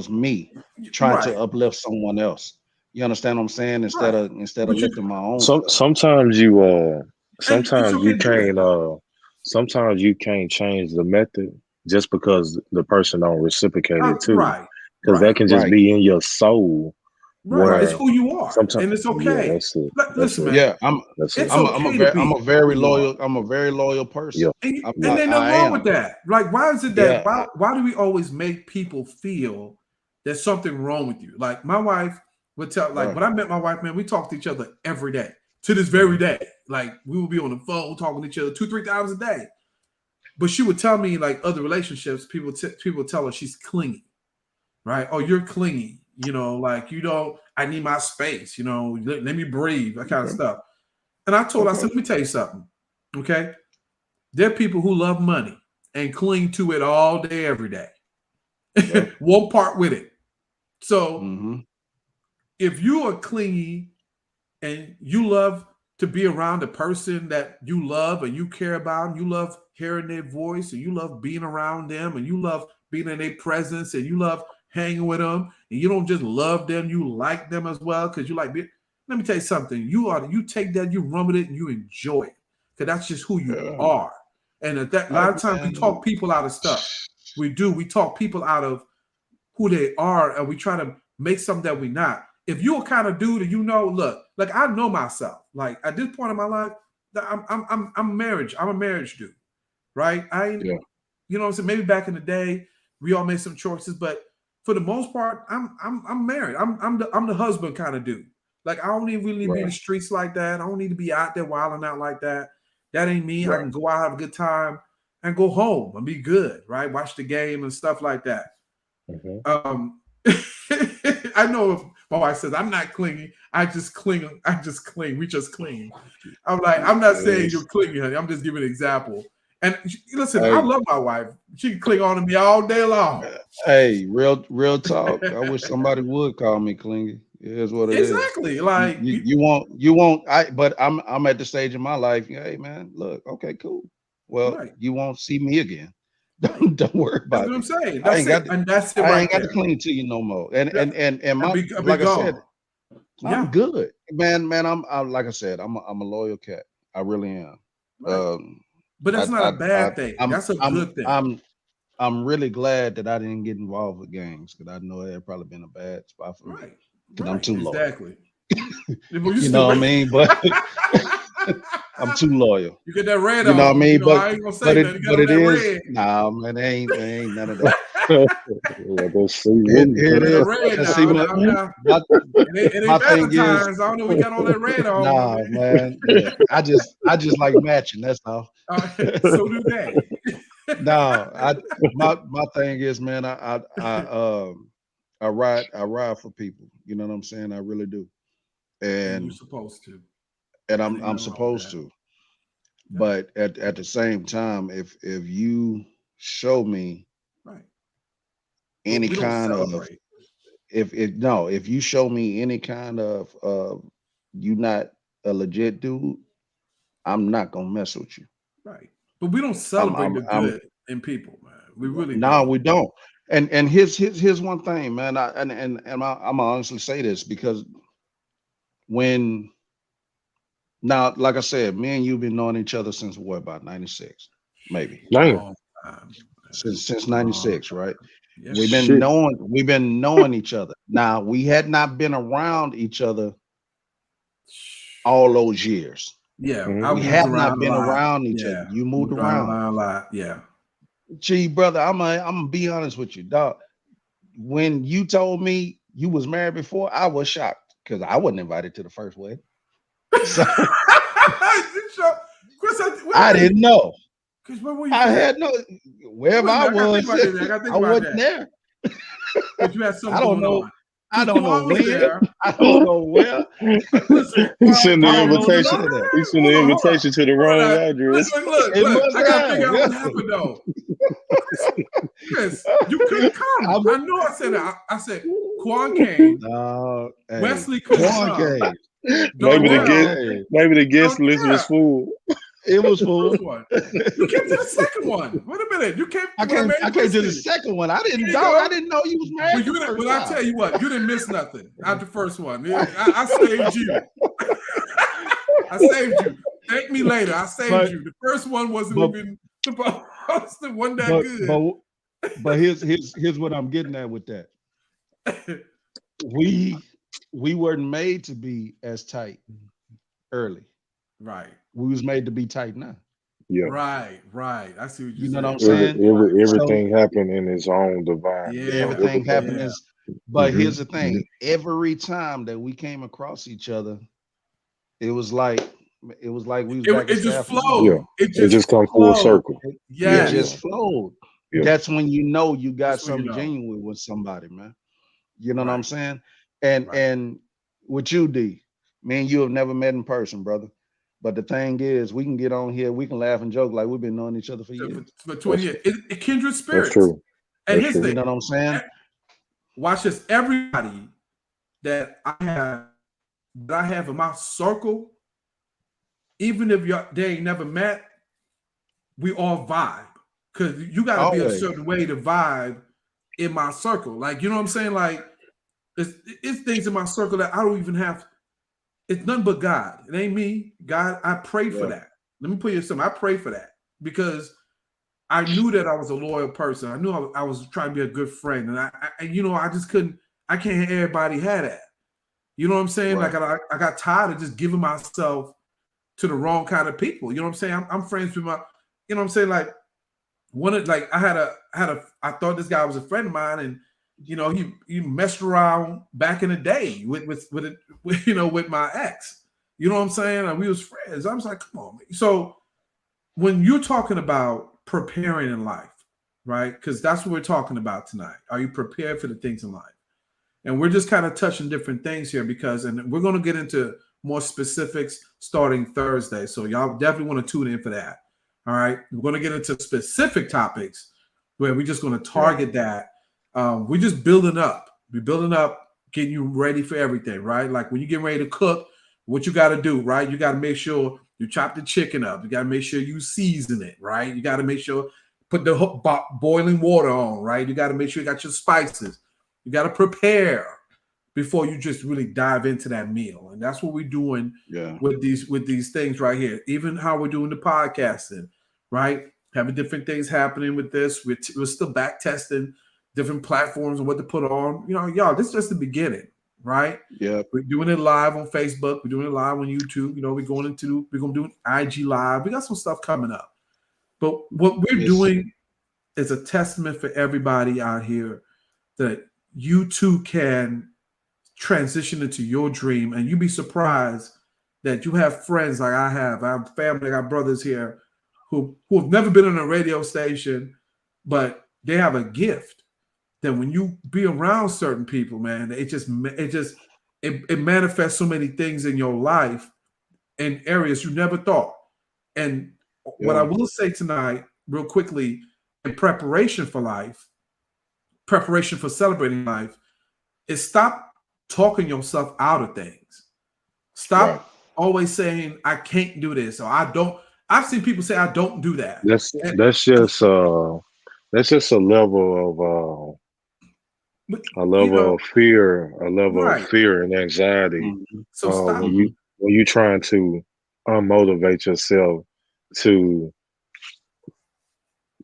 me trying to right, uplift someone else. You understand what I'm saying? right. Instead of But you lifting my own So self. sometimes you and it's sometimes you okay to do that can't though. sometimes you can't change the method just because the person don't reciprocate it too. Right, Because that right, can just Right. be in your soul right. It's where who you are, sometimes and it's yeah, okay. that's it. That's Listen, it. man, Yeah, That's it. it's okay to I'm be a who very you are. loyal, I'm a very loyal person. Yeah. And Yeah. there's nothing I wrong with am. that. Like, why is it that Yeah. why do we always make people feel there's something wrong with you? Like my wife would tell, like Right. when I met my wife, man, we talked to each other every day to this very Mhm. day. Like we would be on the phone talking to each other 2-3 times a day. But she would tell me like other relationships, people tell her she's clingy, right? Oh, you're clingy, like you don't. I need my space, let me breathe, that kind of Okay. stuff. And I said, Okay. let me tell you something, okay? There are people who love money and cling to it all day, every day. Yep. Won't part with it. So Mm-hmm. if you are clingy and you love to be around a person that you love and you care about, and you love hearing their voice, and you love being around them, and you love being in their presence, and you love hanging with them, and you don't just love them, you like them as well because you like being. Let me tell you something. You take that, you run with it, and you enjoy it because that's just who you Yeah. are. And at that, a lot of times we Man. talk people out of stuff. We do. We talk people out of who they are, and we try to make something that we're not. If you're a kind of dude and look, like I know myself. Like at this point in my life, I'm marriage. I'm a marriage dude, right? Yeah. You know what I'm saying? Maybe back in the day, we all made some choices, but for the most part, I'm married. I'm the husband kind of dude. Like I don't even really be in the Right. streets like that. I don't need to be out there wilding out like that. That ain't me. I Right. can go out, have a good time, and go home and be good, right? Watch the game and stuff like that. Mhm. Um, I know if my wife says I'm not clingy, I just cling. I just cling. We just cling. I'm like, I'm not saying you're Yes. clingy, honey. I'm just giving an example. And listen, I Hey, love my wife. She can cling on to me all day long. hey, real talk. I wish somebody would call me clingy. It is what it is. Exactly. Like, You won't. But I'm at the stage in my life. Hey, man, look. Okay, cool. Well, right, you won't see me again. right. Don't worry That's about what I'm me. saying. I That's ain't got it. to, And that's it I right ain't got to there. cling to you no more. Yeah. And And my, be like I said, gone. I'm Yeah. good, man. I'm like I said, I'm a loyal cat. I really am. Right. Um, But I that's not I a I bad thing. That's a good thing. I'm really glad that I didn't get involved with gangs because I know it had probably been a bad spot for me Right. because I'm Right. too loyal. Exactly. Well, you You still know what I wait. mean? But I'm too loyal. You get that red You know what I on. mean? I ain't gonna say nothing. You get But on it that is red. nah, man. It ain't none of that. Yeah, that's see me. Here You it get that is. red And see now. my It my ain't thing is Valentine's. I don't know. We got all that red on. nah, man. Look, I just like matching. That's all. So do they. No, my thing is, man, I ride for people. You know what I'm saying? I really do. And you're And supposed to. Ain't I'm nothing wrong with supposed that. to. Yeah. But at the same time, if you show me Right. But any we don't kind of celebrate. if you show me any kind of you not a legit dude, I'm not gonna mess with you. Right. But we don't celebrate the I'm good in people, man. We really no, don't. we don't. And here's one thing, man. I'm gonna honestly say this because when now, like I said, me and you've been knowing each other since what about 96, maybe Damn. Long time. since Long 96, right? time. Yeah. Shit. We've been knowing each other. Now we had not been around each other all those years. Yeah. Mhm. I We moved have not around a been lot. around each other. Yeah. You moved Moved around around. a lot. Yeah. Gee, brother, I'm gonna be honest with you, dog. When you told me you was married before, I was shocked because I wasn't invited to the first wedding. So Chris, I didn't know. Chris, where were you I from? had no wherever I I gotta think was, about that. I gotta think I about wasn't that. there. But you had I something don't going know. on. I Because don't know Quan was when. there. I don't know where. Listen, He Quan, sent the I Quan don't was know no, invitation. none of that. He sent the hold on. invitation to the Hold wrong on. address. Look, It must I gotta have. figure out what Yeah. happened though. Chris, you couldn't come. I'm, I know I said that. I said Quan came, hey, Wesley couldn't Quan come, came. Maybe the Quan guest, Darnell, came. maybe the guest list was yeah, full. It was the full. first one. You came to the second one. Wait a minute. You came I when I came. made I it came to the Christy. second one. I didn't There you know. I go. didn't know you was married But the you didn't. first But I time. tell you what, you didn't miss nothing out the first one. I saved you. I saved you. Thank me later. I saved But you. The first one wasn't but even supposed to. Wasn't that but good. but here's what I'm getting at with that. We weren't made to be as tight early. Right. We was made to be tight now. Yeah. Right. I see what you're You know what I'm saying. saying? So Everything happened in its own divine. Yeah. everything happened Yeah. is. But Mhm, here's the thing: every time that we came across each other, it was like we was back at It just Stafford Yeah. flowed. Union. It It just just come full flowed. circle. It Yeah, just Yes. flowed. yeah. That's when you know you got That's what you something know. genuine with somebody, man. You know what I'm Right. saying? And Right. with you, D, me and you have never met in person, brother. But the thing is, we can get on here, we can laugh and joke like we've been knowing each other for So years. for 20 years. It kindred That's spirits. true. And That's here's the true. You thing. know what I'm saying? Watch this. Everybody that I have in my circle, even if they ain't never met, we all vibe. Cause you gotta be a Always. certain way to vibe in my circle. Like, you know what I'm saying? Like it's things in my circle that I don't even have. It's nothing but God. It ain't me. God, I pray for Yeah. that. Let me put you something. I pray for that because I knew that I was a loyal person. I knew I was trying to be a good friend, and I just couldn't. I can't have everybody have that. You know what I'm saying? Right. Like I got tired of just giving myself to the wrong kind of people. You know what I'm saying? I'm friends with my. You know what I'm saying? Like I thought this guy was a friend of mine, and he messed around back in the day with my ex. You know what I'm saying? And we was friends. I was like, come on, man. So when you're talking about preparing in life, right? Because that's what we're talking about tonight. Are you prepared for the things in life? And we're just kind of touching different things here and we're going to get into more specifics starting Thursday. So y'all definitely want to tune in for that. All right. We're going to get into specific topics where we're just going to target that. We're just building up. We're building up, getting you ready for everything, right? Like when you get ready to cook, what you got to do, right? You got to make sure you chop the chicken up. You got to make sure you season it, right? You got to make sure put the boiling water on, right? You got to make sure you got your spices. You got to prepare before you just really dive into that meal, and that's what we're doing with these things right here. Even how we're doing the podcasting, right? Having different things happening with this. We're still back testing different platforms and what to put on. Y'all, this is just the beginning, right? Yeah. We're doing it live on Facebook. We're doing it live on YouTube. We're going to do IG live. We got some stuff coming up, but what we're doing is a testament for everybody out here that you too can transition into your dream, and you'd be surprised that you have friends like I have. I have family, I got brothers here who have never been on a radio station, but they have a gift. That when you be around certain people, man, it manifests so many things in your life in areas you never thought. And what I will say tonight, real quickly, in preparation for life, preparation for celebrating life, is stop talking yourself out of things. Stop always saying I can't do this or I don't. I've seen people say I don't do that. That's And, that's just that's just a you level know, of fear, a level of right. fear and anxiety Mhm. So stop. when you trying to unmotivate yourself to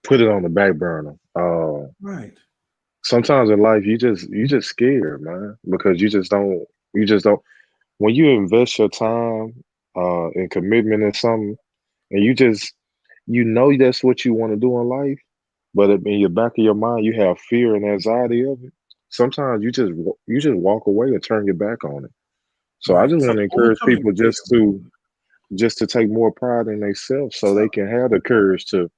put it on the back burner. Right. Sometimes in life you just scared, man, because you just don't when you invest your time and commitment in something and you know that's what you want to do in life, but in your back of your mind, you have fear and anxiety of it. Sometimes you just walk away or turn your back on it. So I Right. just So want to encourage overcoming people fear. just to take more pride in themselves, so they So, can have the courage to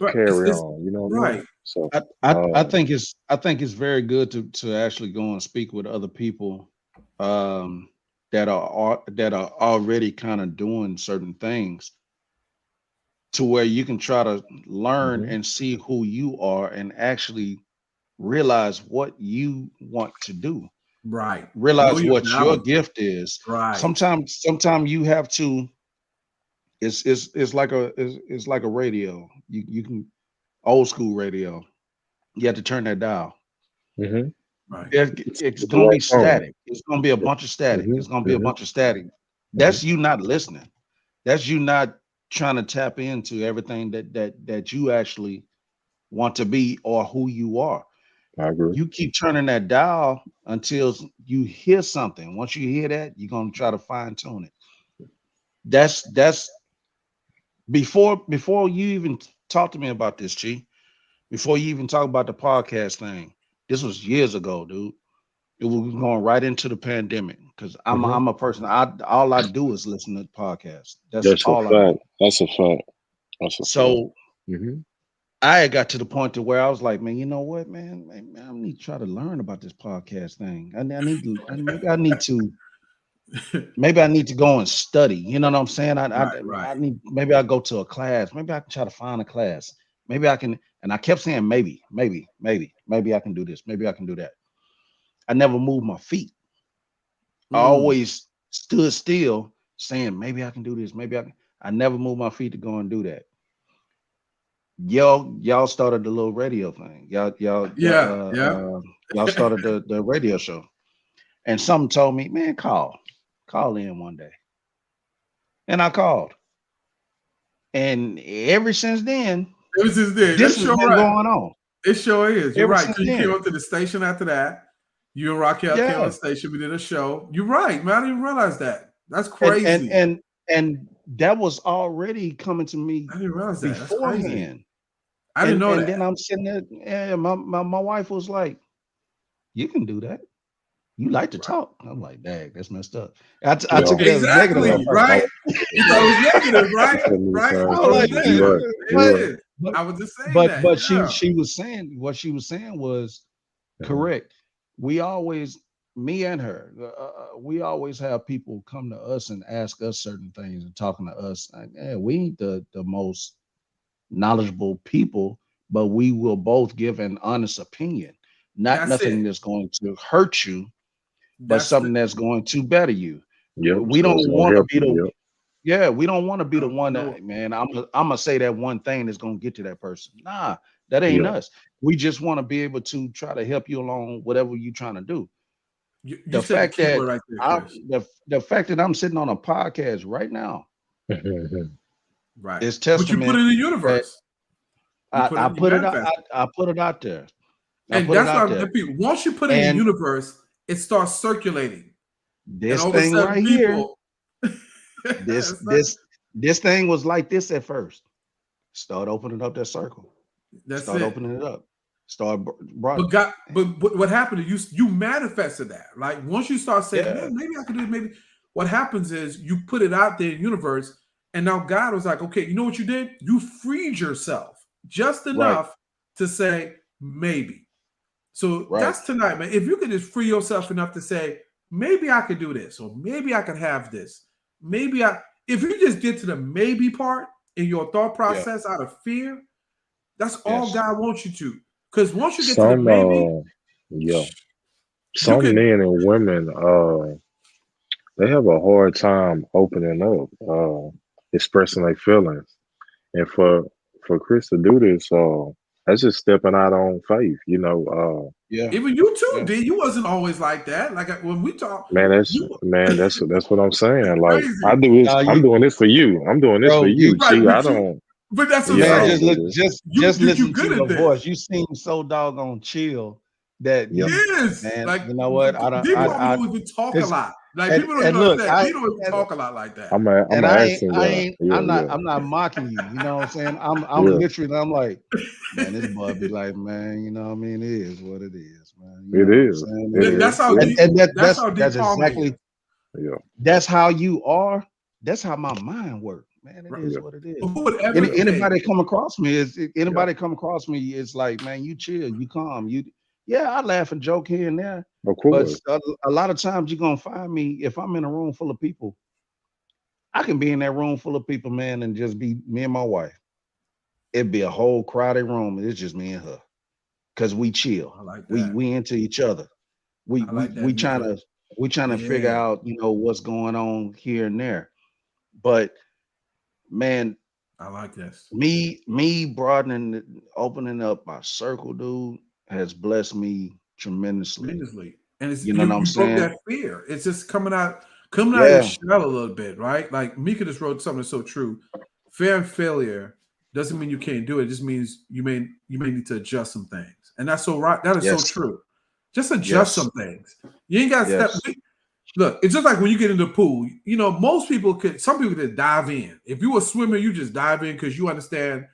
right. carry on. You know what I mean? Right. So, I um, think it's very good to actually go and speak with other people that are already kind of doing certain things to where you can try to learn mhm, and see who you are and actually realize what you want to do. Right. Know Realize your what your value. gift is. Right. Sometimes you have to. It's like a radio. You can old school radio. You have to turn that dial. mhm. Right. It's With the gonna right be tone. static. It's gonna be a bunch of static. Mhm, It's gonna be a mhm, bunch of static. mhm. That's you not listening. That's you not trying to tap into everything that you actually want to be or who you are. I agree. You keep turning that dial until you hear something. Once you hear that, you're gonna try to fine tune it. That's before you even talk to me about this, Chi. Before you even talk about the podcast thing, this was years ago, dude. It was going right into the pandemic because Mhm. I'm a person. I all I do is listen to podcasts. That's That's a all I do. fact. That's a fact. That's a fact. So Mhm. I had got to the point to where I was like, man, you know what, man, I need to try to learn about this podcast thing. I need to, and maybe I need to go and study. You know what I'm saying? Right. Right. I need, maybe I go to a class. Maybe I can try to find a class. Maybe I can. And I kept saying maybe I can do this. Maybe I can do that. I never moved my feet. I Mm. always stood still, saying maybe I can do this. Maybe I can. I never moved my feet to go and do that. Y'all started the little radio thing. Yeah. Yeah. Y'all started the radio show, and something told me, man, call in one day, and I called, and ever since then, It was just there. this That's has sure been right. going on It sure is. You're ever right. since Because you came then. up to the station after that. You and Raquel came on Yeah, the station. We did a show. You're right, man. I didn't realize that. That's and and crazy. and and that was already coming to me I didn't realize that. That's crazy. beforehand. I didn't know And that. then I'm sitting there, and my wife was like, "You can do that. You like to Right. talk." I'm like, "Dang, that's messed up." I Yeah. took it as a negative Yeah. at Exactly. first. I Right. was You thought it was negative, you right? said me the Right. same You I thought was it was like, thing. "Man," You're right. negative. You're It right. is. but I was just saying that. Yeah. what she was saying was Mhm. correct. We always, me and her, we always have people come to us and ask us certain things and talking to us. Like, yeah, we ain't the most knowledgeable people, but we will both give an honest opinion. Not That's nothing it. that's going to hurt you, but That's the something that's going to better you. Yep. We So don't it's gonna want to help be you. the Yep. yeah, we don't want to be the one no. that, man, I'm gonna say that one thing that's gonna get to that person. Nah, that ain't Yeah. us. We just want to be able to try to help you along whatever you're trying to do. You The said the fact key that word right there, I'm Chris. the fact that I'm sitting on a podcast right now Mhm. Right. is But you put it testament in the that universe. You put it, you manifest it. I put it out there. I And put it that's out why there. people, once you put it in the And universe, it starts circulating. And this all of a thing sudden, right here, people this it's like, this this thing was like this at first. Start opening up that circle. that's Start it. opening it up. Start brought But God, but what happened is you manifested that. Like once you start saying, yeah, man, maybe I can do it, maybe what happens is you put it out there in the universe, and now God was like, okay, you know what you did? You freed yourself just right, enough to say maybe. So right. that's tonight, man. If you could just free yourself enough to say, maybe I could do this, or maybe I could have this. Maybe if you just get to the maybe part in your thought Yeah, process out of fear, that's all yes. God wants you to. Because once you get to the Some maybe, yeah. you Some could men and women they have a hard time opening up, expressing their feelings. And for Chris to do this, that's just stepping out on faith, you know. Yeah, even you too, yeah. D. You wasn't always like that. Like when we talk, Man, you that's what I'm saying. Like I crazy. do this, Now I'm you, doing this for you. I'm doing this for bro, you. Right, Gee, I but you don't but that's what I'm yeah, I man, don't saying. do this. just You listen to good your at this. voice. You seem so doggone chill that Yep. you, Yes. man. Like You know what? I don't. D probably knows we talk a His lot. Like people don't and even look, understand. We don't even talk a lot like that. I'm and asking y'all. Yeah, I'm not mocking you. You know what I'm saying? I'm yeah. literally, I'm like, man, this boy be like, man, you know what I mean? It is what it is, man. You It know what I'm is. saying? It It is. That's how is. deep. And That's how deep that's Palmer exactly is. Yeah. that's how you are. That's how my mind works, man. It Right. is Yeah. what it is. Who would ever? Anybody come across me is like, man, you chill, you calm, you. Yeah, I laugh and joke here and there, Of but course. a lot of times you're gonna find me if I'm in a room full of people. I can be in that room full of people, man, and just be me and my wife. It'd be a whole crowded room, and it's just me and her, cause we chill. I like that. We into each other. We I we like that, we trying Nico. to we trying to figure Yeah, out, what's going on here and there. But man, I like this. me broadening, opening up my circle, dude, has blessed me tremendously. Tremendously. And it's You know you what I'm you broke saying? that fear. It's just coming out of your Yeah, shell a little bit, right? Like Mika just wrote something that's so true. Fear and failure doesn't mean you can't do it. It just means you may need to adjust some things. And that's so right. That is so yes, true. Just adjust yes, some things. You ain't got to step. yes, Look, it's just like when you get in the pool. Some people could dive in. If you a swimmer, you just dive in because you understand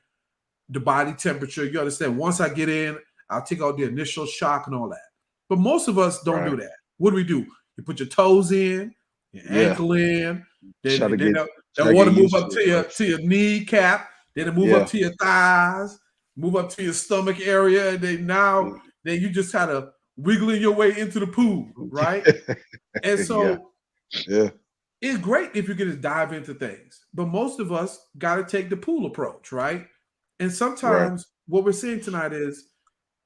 the body temperature. You understand once I get in, I'll take out the initial shock and all that. But most of us don't do right. that. What do? You put your toes in, your Yeah. ankle in, then Try to get that try to get water move used up to to it your first. kneecap, then it move up Yeah. to your thighs, move up to your stomach area, and then you just kind of wiggling your way into the pool, right? And Yeah. so Yeah. it's great if you can just dive into things, but most of us got to take the pool approach, right? And Right. sometimes what we're seeing tonight is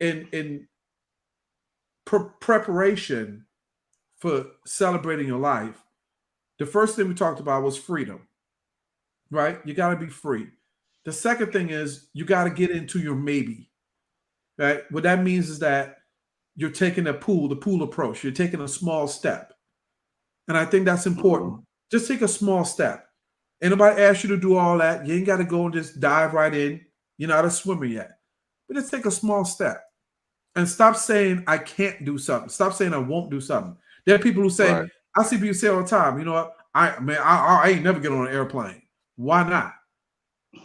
in preparation for celebrating your life. The first thing we talked about was freedom, right? You got to be free. The second thing is you got to get into your maybe, right? What that means is that you're taking the pool approach. You're taking a small step. And I think that's Mhm. important. Just take a small step. Anybody ask you to do all that, you ain't got to go and just dive right in. You're not a swimmer yet. But just take a small step. And stop saying I can't do something. Stop saying I won't do something. There are people who say, Right. I see people say all the time, you know what? I ain't never get on an airplane. Why not?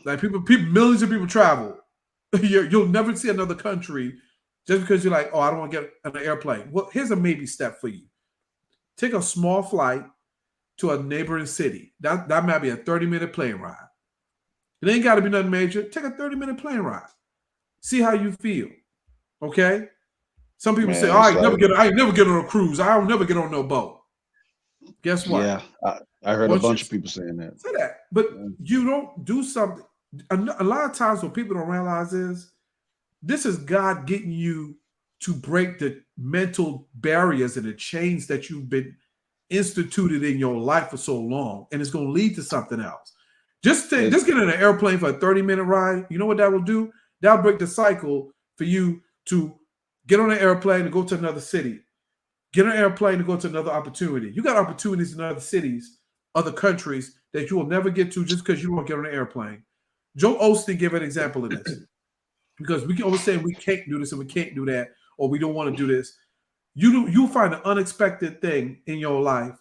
Like millions of people travel. You'll never see another country just because you're like, oh, I don't want to get on an airplane. Well, here's a maybe step for you. Take a small flight to a neighboring city. That might be a 30-minute plane ride. It ain't got to be nothing major. Take a 30-minute plane ride. See how you feel. Okay? Some people say, oh, Man, it's like, I ain't never get on a cruise. I'll never get on no boat. Guess what? yeah, I heard a Once you bunch of people saying that. say that, but Yeah. you don't do something. A lot of times what people don't realize is this is God getting you to break the mental barriers and the chains that you've been instituted in your life for so long, and it's going to lead to something else. Just get in an airplane for a 30-minute ride. You know what that will do? That'll break the cycle for you to get on an airplane and go to another city. Get on an airplane to go to another opportunity. You got opportunities in other cities, other countries that you will never get to just because you won't get on an airplane. Joe Osteen gave an example of this because we can always say we can't do this and we can't do that, or we don't want to do this. You'll find an unexpected thing in your life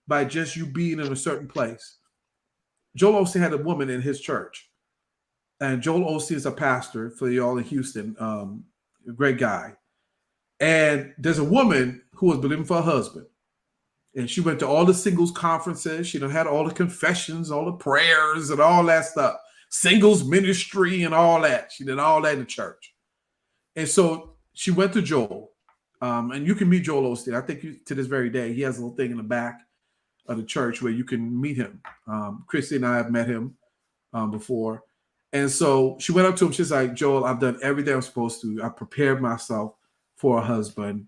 by just you being in a certain place. Joel Osteen had a woman in his church, and Joel Osteen is a pastor for y'all in Houston, a great guy. And there's a woman who was believing for a husband. And she went to all the singles conferences. She done had all the confessions, all the prayers, and all that stuff. Singles ministry and all that. She did all that in the church. And so she went to Joel. And you can meet Joel Osteen. I think to this very day, he has a little thing in the back of the church where you can meet him. Christy and I have met him before. And so she went up to him. She's like, Joel, I've done everything I'm supposed to. I prepared myself for a husband.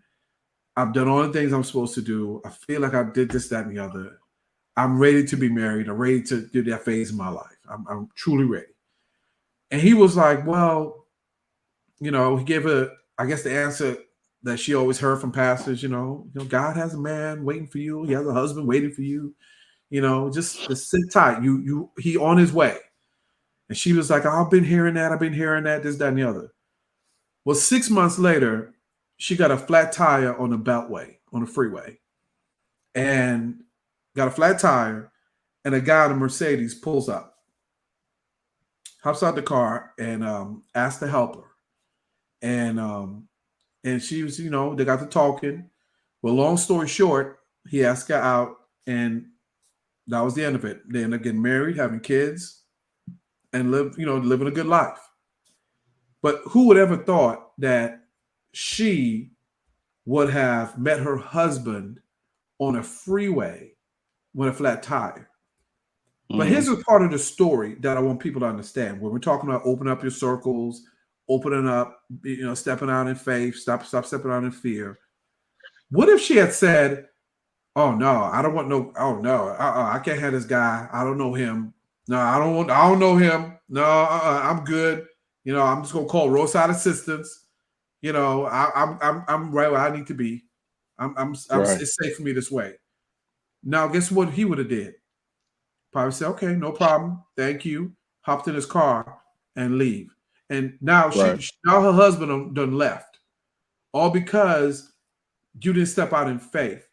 I've done all the things I'm supposed to do. I feel like I did this, that, and the other. I'm ready to be married. I'm ready to do that phase of my life. I'm truly ready. And he was like, well, he gave her, I guess, the answer that she always heard from pastors, God has a man waiting for you. He has a husband waiting for you. Just sit tight. He on his way. And she was like, I've been hearing that, this, that, and the other. Well, 6 months later, she got a flat tire on the beltway, on the freeway. And got a flat tire, and a guy in a Mercedes pulls up, hops out the car, and asks to help her. And she was, they got to talking. Well, long story short, he asked her out, and that was the end of it. They ended up getting married, having kids, and living a good life. But who would ever thought that she would have met her husband on a freeway with a flat tire? But here's a part of the story that I want people to understand. When we're talking about open up your circles, opening up, stepping out in faith, stop stepping out in fear. What if she had said, "Oh no, I don't want no. Oh no, I can't have this guy. I don't know him. No, I don't know him. No, I'm good. I'm just gonna call roadside assistance. I'm right where I need to be. It's safe for me this way." Now, guess what he would have did? Probably say, "Okay, no problem. Thank you." Hopped in his car and leave. And now now her husband done left, all because you didn't step out in faith.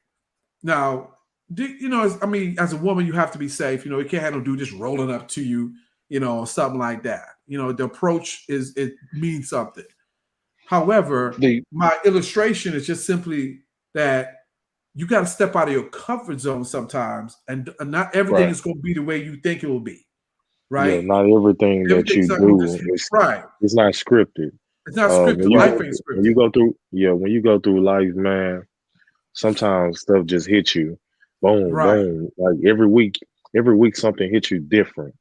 Now, as a woman, you have to be safe. You can't have no dude just rolling up to you, something like that. The approach it means something. However, my illustration is just simply that you got to step out of your comfort zone sometimes, and not everything is going to be the way you think it will be. Right? Yeah, not everything that you do is right. It's not scripted. It's not scripted. Life ain't scripted. When you go through life, man, sometimes stuff just hits you. Boom, boom. Like every week something hits you different.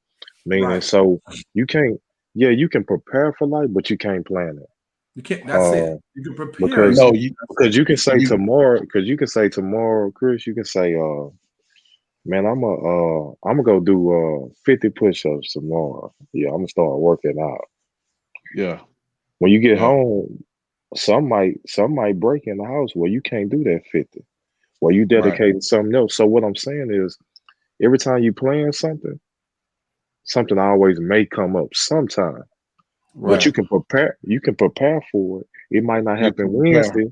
Meaning, so you can't. Yeah, you can prepare for life, but you can't plan it. You can't. That's it. You can prepare. Because you can say tomorrow. Because you can say tomorrow, Chris. You can say, "Man, I'm gonna go do 50 push-ups tomorrow. Yeah, I'm gonna start working out." Yeah. When you get home, some might break in the house where you can't do that 50. Well, you dedicated something else. So what I'm saying is, every time you plan something always may come up sometime. But you can prepare. You can prepare for it. It might not happen Wednesday.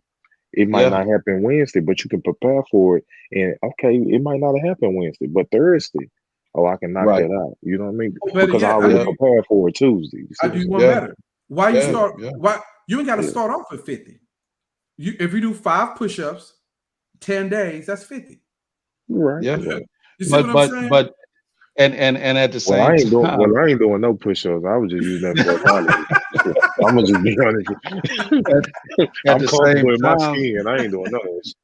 It might not happen Wednesday, but you can prepare for it. And okay, it might not happen Wednesday, but Thursday, I can knock that out. You know what I mean? Because I already prepared for it Tuesday. I do one better. Why you start? Why you ain't got to start off at 50? If you do 5 push-ups, 10 days, that's 50. Right. Yeah. You see what I'm saying? But and at the same time, I ain't doing no push-ups. I was just using that for analogy. I'm gonna just be honest. I'm comfortable with my skin. I ain't doing none of this.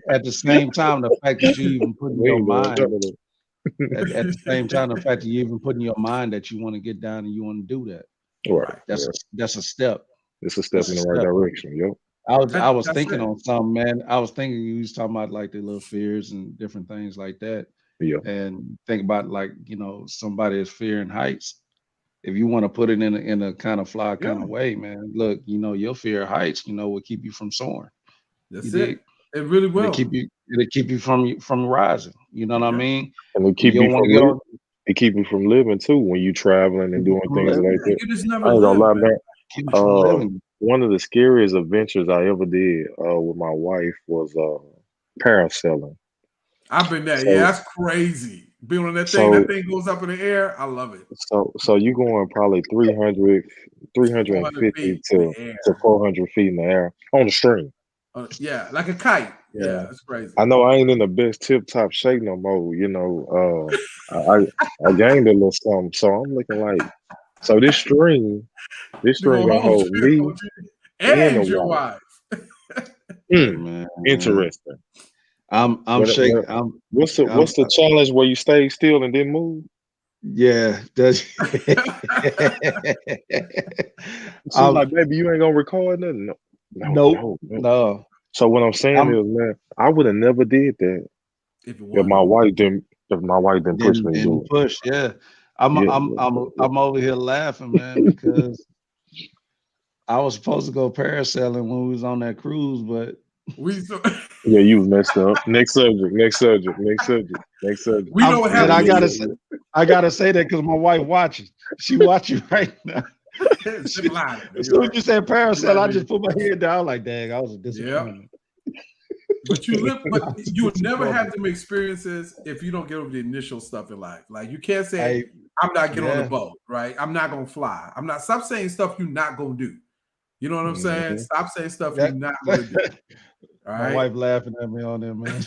At the same time, the fact that you even put in your mind, at the same time, the fact that you even put in your mind that you want to get down and you want to do that, that's a step. It's a step in the right direction. Yep. I was thinking on something, man. I was thinking you was talking about like the little fears and different things like that. Yeah. And think about like, somebody is fearing heights. If you want to put it in a kind of fly kind of way, man, look, your fear of heights, will keep you from soaring. That's it. It really will. It'll keep you from rising. You know what I mean? And it keep you from living too when you traveling and doing things like that. You just never I ain't gonna lie, man. One of the scariest adventures I ever did with my wife was parasailing. I've been there. That's crazy. Being on that thing, that thing goes up in the air. I love it. So you going probably 350 to 400 feet in the air on the string. Like a kite. Yeah, that's crazy. I know I ain't in the best tip-top shape no more. I gained a little something, so I'm looking like. So this string gonna hold me and your wife. Interesting. I'm shaking. What's the challenge where you stay still and didn't move? Yeah. So like, baby, you ain't gonna record nothing. No. So what I'm saying is, man, I would have never did that if my wife didn't push me to do it. Yeah. I'm over here laughing, man, because I was supposed to go parasailing when we was on that cruise, but you messed up. Next subject. We know what happened. I gotta say that because my wife watches. She watching right now. As soon as you said parasail, I just put my head down like, dang, I was a disappointment. But you live, but I'm you would never trouble. have them experiences if you don't get over the initial stuff in life. Like you can't say, I I'm not getting on the yeah. boat, right? I'm not gonna fly. I'm not stop saying stuff you're not gonna do. You know what I'm saying? Mhm. Stop saying stuff you're That not gonna do. All my right. wife laughing at me on there, man.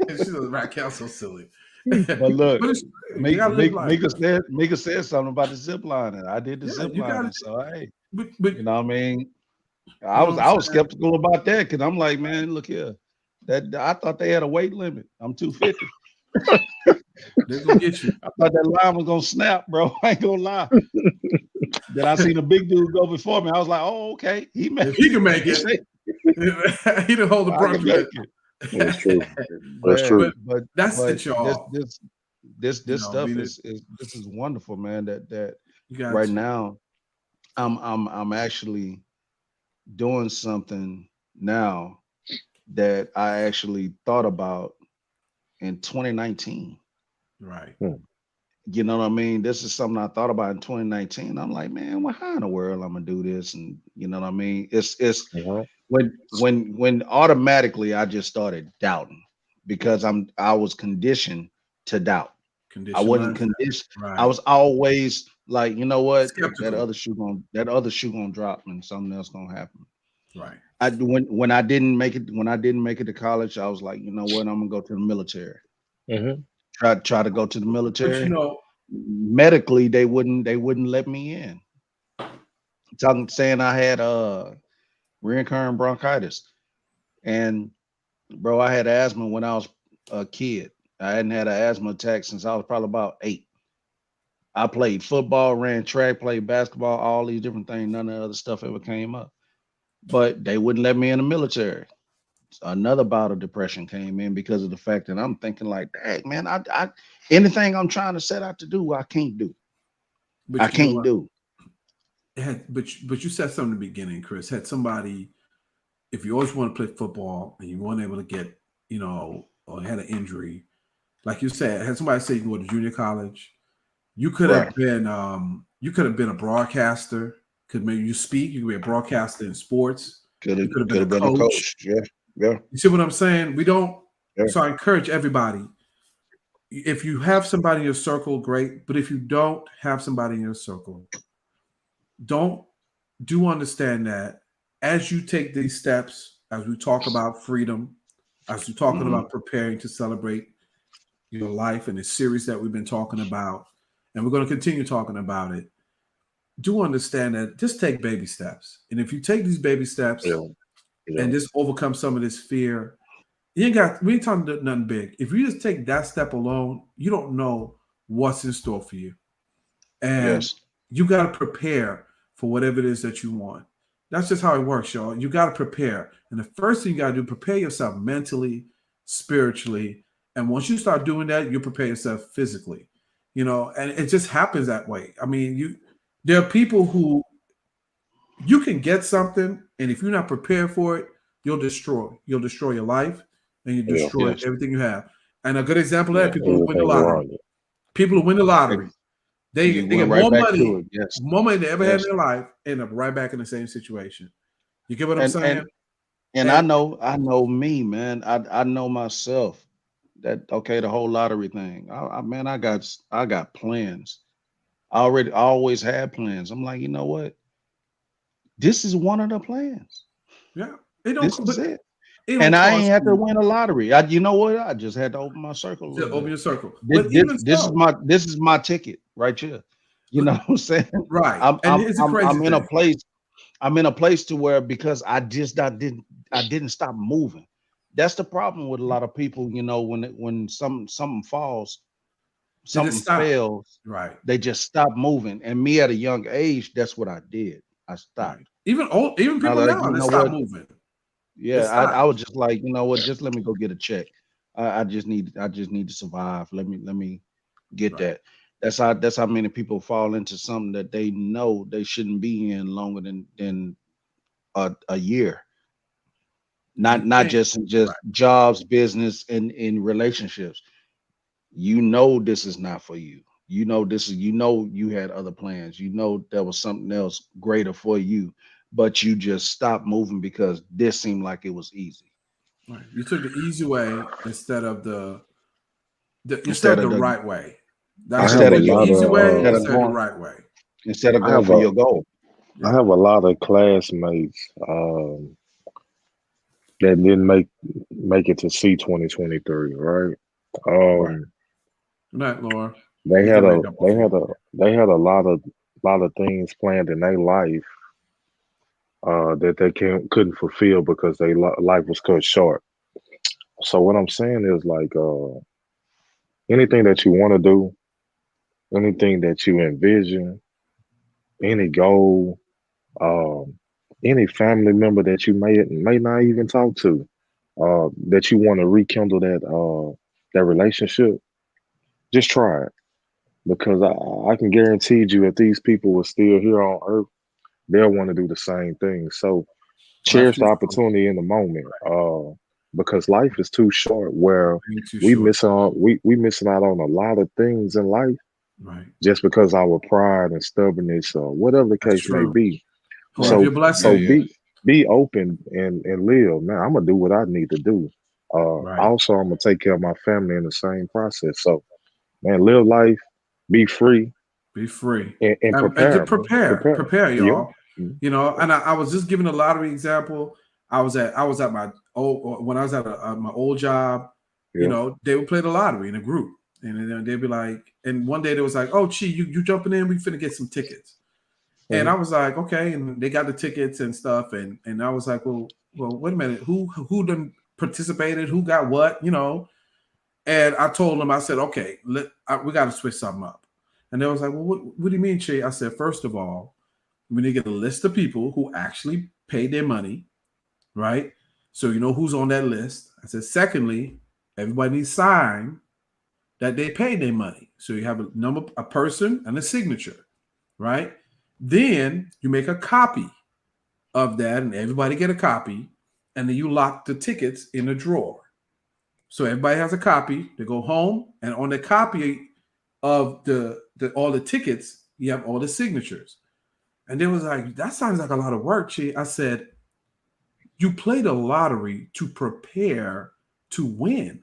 She's like, "Count so silly." But look, But it's true. You gotta live life, bro. Mika said something about the zip lining. I did the Yeah, zip you gotta. lining, so hey, But you know what I mean? you know what I'm I was saying? skeptical about that because I'm like, man, look here. That I thought they had a weight limit. I'm 250. They're gonna get you I thought that line was gonna snap, bro. I ain't gonna lie. Then I seen a big dude go before me. I was like, oh, okay. He made if he can make he it. said He didn't hold the I brunt can for make that. it. That's true. That's Man, true. But that's but it, y'all. You this know, stuff leader, is this is wonderful, man. That you got right to. now I'm actually doing something now that I actually thought about in 2019. Right. Hmm. You know what I mean? This is something I thought about in 2019. I'm like, man, well, how in the world I'm gonna do this? And you know what I mean? It's Uh-huh. when automatically I just started doubting because I was conditioned to doubt. I Condition wasn't mindset. conditioned. I Right. was always like, you know what, Skeptical. that other shoe gonna drop and something else gonna happen. Right. When I didn't make it to college, I was like, you know what, I'm gonna go to the military. Mhm. Try to go to the But you military. know, Medically, they wouldn't let me in. Talking saying I had recurrent bronchitis. And bro, I had asthma when I was a kid. I hadn't had an asthma attack since I was probably about 8. I played football, ran track, played basketball, all these different things. None of the other stuff ever came up. But they wouldn't let me in the military. Another bout of depression came in because of the fact that I'm thinking like, dang, man, I anything I'm trying to set out to do, I can't do. I but you know can't what? do. But you said something in the beginning, Chris. Had somebody, if you always want to play football and you weren't able to get, or had an injury, like you said, had somebody say you can go to junior college, Right. you could have been a broadcaster. Could maybe you speak? You could be a broadcaster in sports. You could have Could been a have been a coach. coach. Yeah. Yeah. You see what I'm saying? We don't. Yeah. So I encourage everybody. If you have somebody in your circle, great. But if you don't have somebody in your circle, don't do understand that as you take these steps, as we talk about freedom, as we're talking Hmm. about preparing to celebrate your life in a series that we've been talking about, and we're going to continue talking about it. Do understand that just take baby steps. And if you take these baby steps Yeah. Yeah. and just overcome some of this fear, we ain't talking nothing big. If you just take that step alone, you don't know what's in store for you. And Yes. you got to prepare for whatever it is that you want. That's just how it works, y'all. You got to prepare. And the first thing you got to do, prepare yourself mentally, spiritually. And once you start doing that, you prepare yourself physically. And it just happens that way. I mean, there are people who you can get something, and if you're not prepared for it, You'll destroy your life, and you Yeah. destroy Yes. everything you have. And a good example of that, Yeah. people who win the Everything lottery. around it. People who win the lottery, Ex- they You they went get right back to it. Yes. more money than they ever had in Yes. their life, end up right back in the same situation. You get what I'm And saying? and and And I know me, man. I know myself that okay, the whole lottery thing. Man, I got plans. I always had plans. I'm like, you know what? This is one of the plans. yeah, it don't, This is but it. it don't And I ain't cost had to you win a lottery. You know what? I just had to open my circle a to little open bit. your circle. But even so, This is my ticket right here. You know but what I'm saying? right. And here's the crazy I'm in a thing. place. I'm in a place to where because I didn't stop moving. That's the problem with a lot of people. You know, when something falls, They just something stop. fails, Right. they just stop moving. And me at a young age, that's what I did. I Right. stopped. Even I people like, now, you they know stop what? moving. They Yeah, stop. I was just like, you know what? Just let me go get a check. I just need to survive. Let me get Right. that. That's how many people fall into something that they know they shouldn't be in longer than a year. And you Not can't. just in just Right. jobs, business, and in relationships. You know this is not for you. You know this is you know you had other plans. You know there was something else greater for you, but you just stopped moving because this seemed like it was easy. Right. You took the easy way instead of the right way. I That's have instead a of the your lot easy way of instead of the right way. instead of I going have for a your goal. I Yeah. have a lot of classmates that didn't make it to C 2023, right? Right. Um, Good night, Laura. they We had get ready a to jump off they here. had a they had a lot of things planned in their life that they couldn't fulfill because their life was cut short. So what I'm saying is like anything that you want to do, anything that you envision, any goal, um, any family member that you may not even talk to, that you want to rekindle that relationship, just try it because I can guarantee you if these people were still here on earth, they'll want to do the same thing. So Life cherish the too short. opportunity in the moment, because life is too short where Ain't too short. we missing out on a lot of things in life Right. just because our pride and stubbornness or whatever the That's case may true. be. Hold up Right. your So Yeah, so blessing. yeah. be open and live, man. I'm gonna do what I need to do. Right. Also, I'm gonna take care of my family in the same process. So, man, live life, be free, Be free. and And to prepare, man. Prepare. prepare, Yeah. y'all. You know, and I was just giving a lottery example. I was at my old when I was at my old job. You Yeah. know, they would play the lottery in a group, and then they'd be like, and one day they was like, "Oh, Chi, you jumping in? We finna get some tickets." And I Mhm. was like, "Okay," and they got the tickets and stuff, and I was like, "Well, wait a minute, who done participated? Who got what? You know?" And I told them, I said, "Okay, we got to switch something up." And they was like, "Well, what do you mean, Che?" I said, "First of all, we need to get a list of people who actually paid their money, right? So you know who's on that list." I said, "Secondly, everybody needs to sign that they paid their money. So you have a person, and a signature, right? Then you make a copy of that, and everybody get a copy, and then you lock the tickets in a drawer. So everybody has a copy. They go home, and on the copy of the all the tickets, you have all the signatures." And they was like, "That sounds like a lot of work, Chi." I said, "You play the lottery to prepare to win.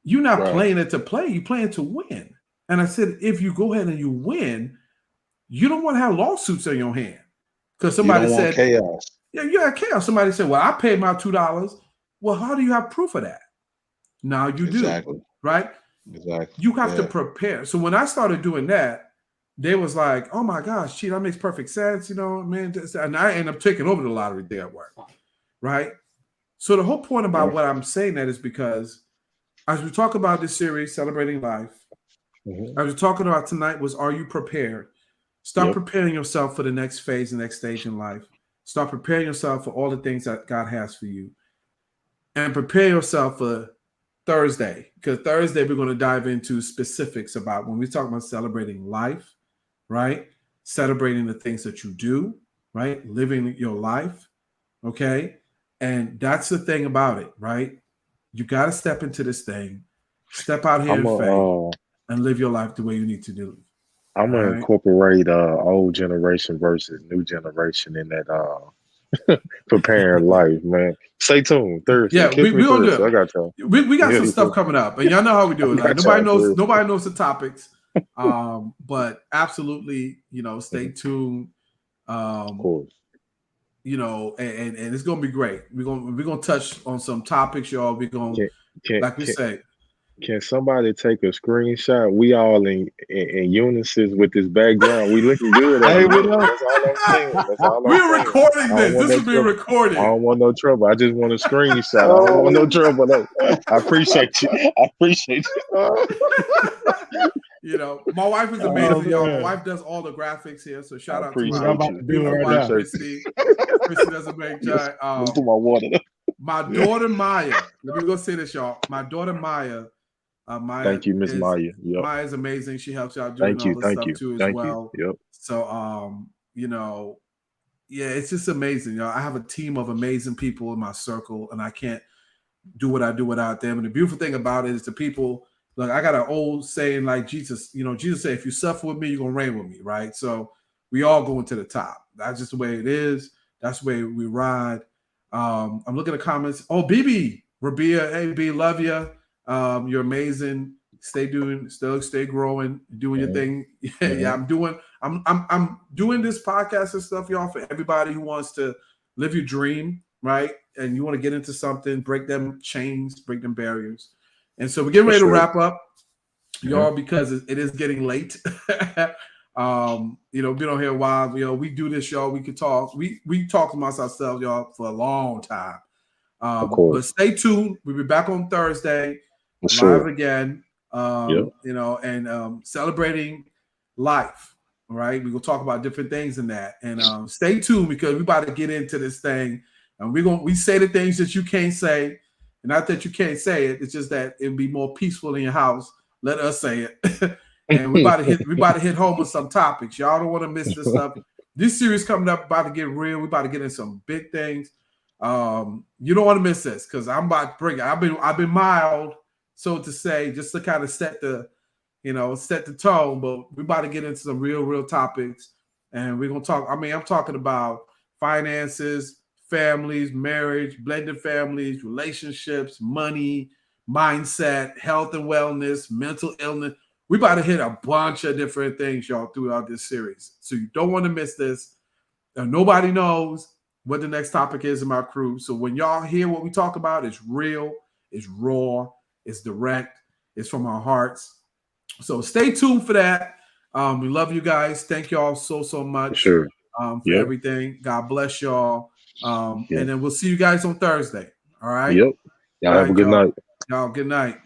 You're not Right. playing it to play. You're playing to win." And I said, if you go ahead and you win, you don't want to have lawsuits on your hand. Because You somebody don't want said, chaos. "Yeah, you had chaos." Somebody said, "Well, I paid my $2." Well, how do you have proof of that? Now you do, Exactly. right? Exactly. You have to Yeah. prepare. So when I started doing that, they was like, "Oh my gosh, gee, that makes perfect sense." You know, man. And I end up taking over the lottery day at work, right? So the whole point about Right. what I'm saying that is because as we talk about this series, Celebrating Life, Mhm. as we're talking about tonight was, are you prepared? Start Yep. preparing yourself for the next phase, the next stage in life. Start preparing yourself for all the things that God has for you. And prepare yourself for Thursday, because Thursday we're going to dive into specifics about when we talk about celebrating life, right? Celebrating the things that you do, right? Living your life, okay? And that's the thing about it, right? You got to step into this thing, step out here I'm in faith, a and live your life the way you need to do. I'm All gonna right. incorporate old generation versus new generation in that preparing life, man. Stay tuned Thursday. Yeah, Catch me we gonna Thursday. do I got y'all. it. We got Yeah, some stuff coming up, and y'all know how we do it. I Like got y'all Thursday. nobody knows the topics, but absolutely, you know, stay Mhm. tuned. Of Um, course. you know, and it's gonna be great. We're gonna touch on some topics, y'all. We're gonna, Can can like we can say, can somebody take a screenshot? We all in unison with this background. We looking good as Hey, a we unit. know. That's all I'm saying. That's all I'm we're saying. recording I don't this. want This no will be trouble. I recorded. don't want no trouble. I just want a screenshot. I don't want Oh. no trouble though. I appreciate you. I appreciate you. You know, my wife is Oh, amazing, y'all. My man. wife does all the graphics here, so I shout out to What I'm my appreciate about you. to do I beautiful right wife, now. appreciate Christy. Christy does a great you. job. Let's put my water. My daughter Maya. Let me go say this, y'all. My daughter Maya. Thank you, Miss Maya. Yep. Maya's amazing. She helps out doing Thank all you. this Thank stuff you. too as Thank you. well. Yep. So you know, yeah, it's just amazing. Y'all, I have a team of amazing people in my circle, and I can't do what I do without them. And the beautiful thing about it is the people. Look, I got an old saying like Jesus. You know, Jesus said, "If you suffer with me, you're gonna reign with me." Right? So we all going to the top. That's just the way it is. That's the way we ride. I'm looking at the comments. Oh, BB. Rabia, hey B, love you. You're amazing. Stay growing, doing your thing. Yeah, I'm doing this podcast and stuff, y'all, for everybody who wants to live your dream, right? And you want to get into something, break them chains, break them barriers. And so we're getting ready to wrap up, y'all, because it is getting late. Been on here a while. We do this, y'all. We could talk. We talk amongst ourselves, y'all, for a long time. But stay tuned. We'll be back on Thursday, live again. And celebrating life. All right, we will talk about different things in that, and stay tuned because we about to get into this thing, and we say the things that you can't say, and not that you can't say it. It's just that it'll be more peaceful in your house. Let us say it, and we about to hit home with some topics. Y'all don't want to miss this stuff. This series coming up about to get real. We about to get in some big things. You don't want to miss this because I'm about to bring it. I've been mild, so to say, just to kind of set the tone, but we're about to get into some real topics, and we're gonna talk. I'm talking about finances, families, marriage, blended families, relationships, money, mindset, health and wellness, mental illness. We're about to hit a bunch of different things, y'all, throughout this series. So you don't want to miss this. Nobody knows what the next topic is in my crew. So when y'all hear what we talk about, it's real, it's raw, it's direct, it's from our hearts. So stay tuned for that. We love you guys. Thank y'all so much for everything. God bless y'all. And then we'll see you guys on Thursday. All right. Yep. Y'all have a good night. Y'all, good night.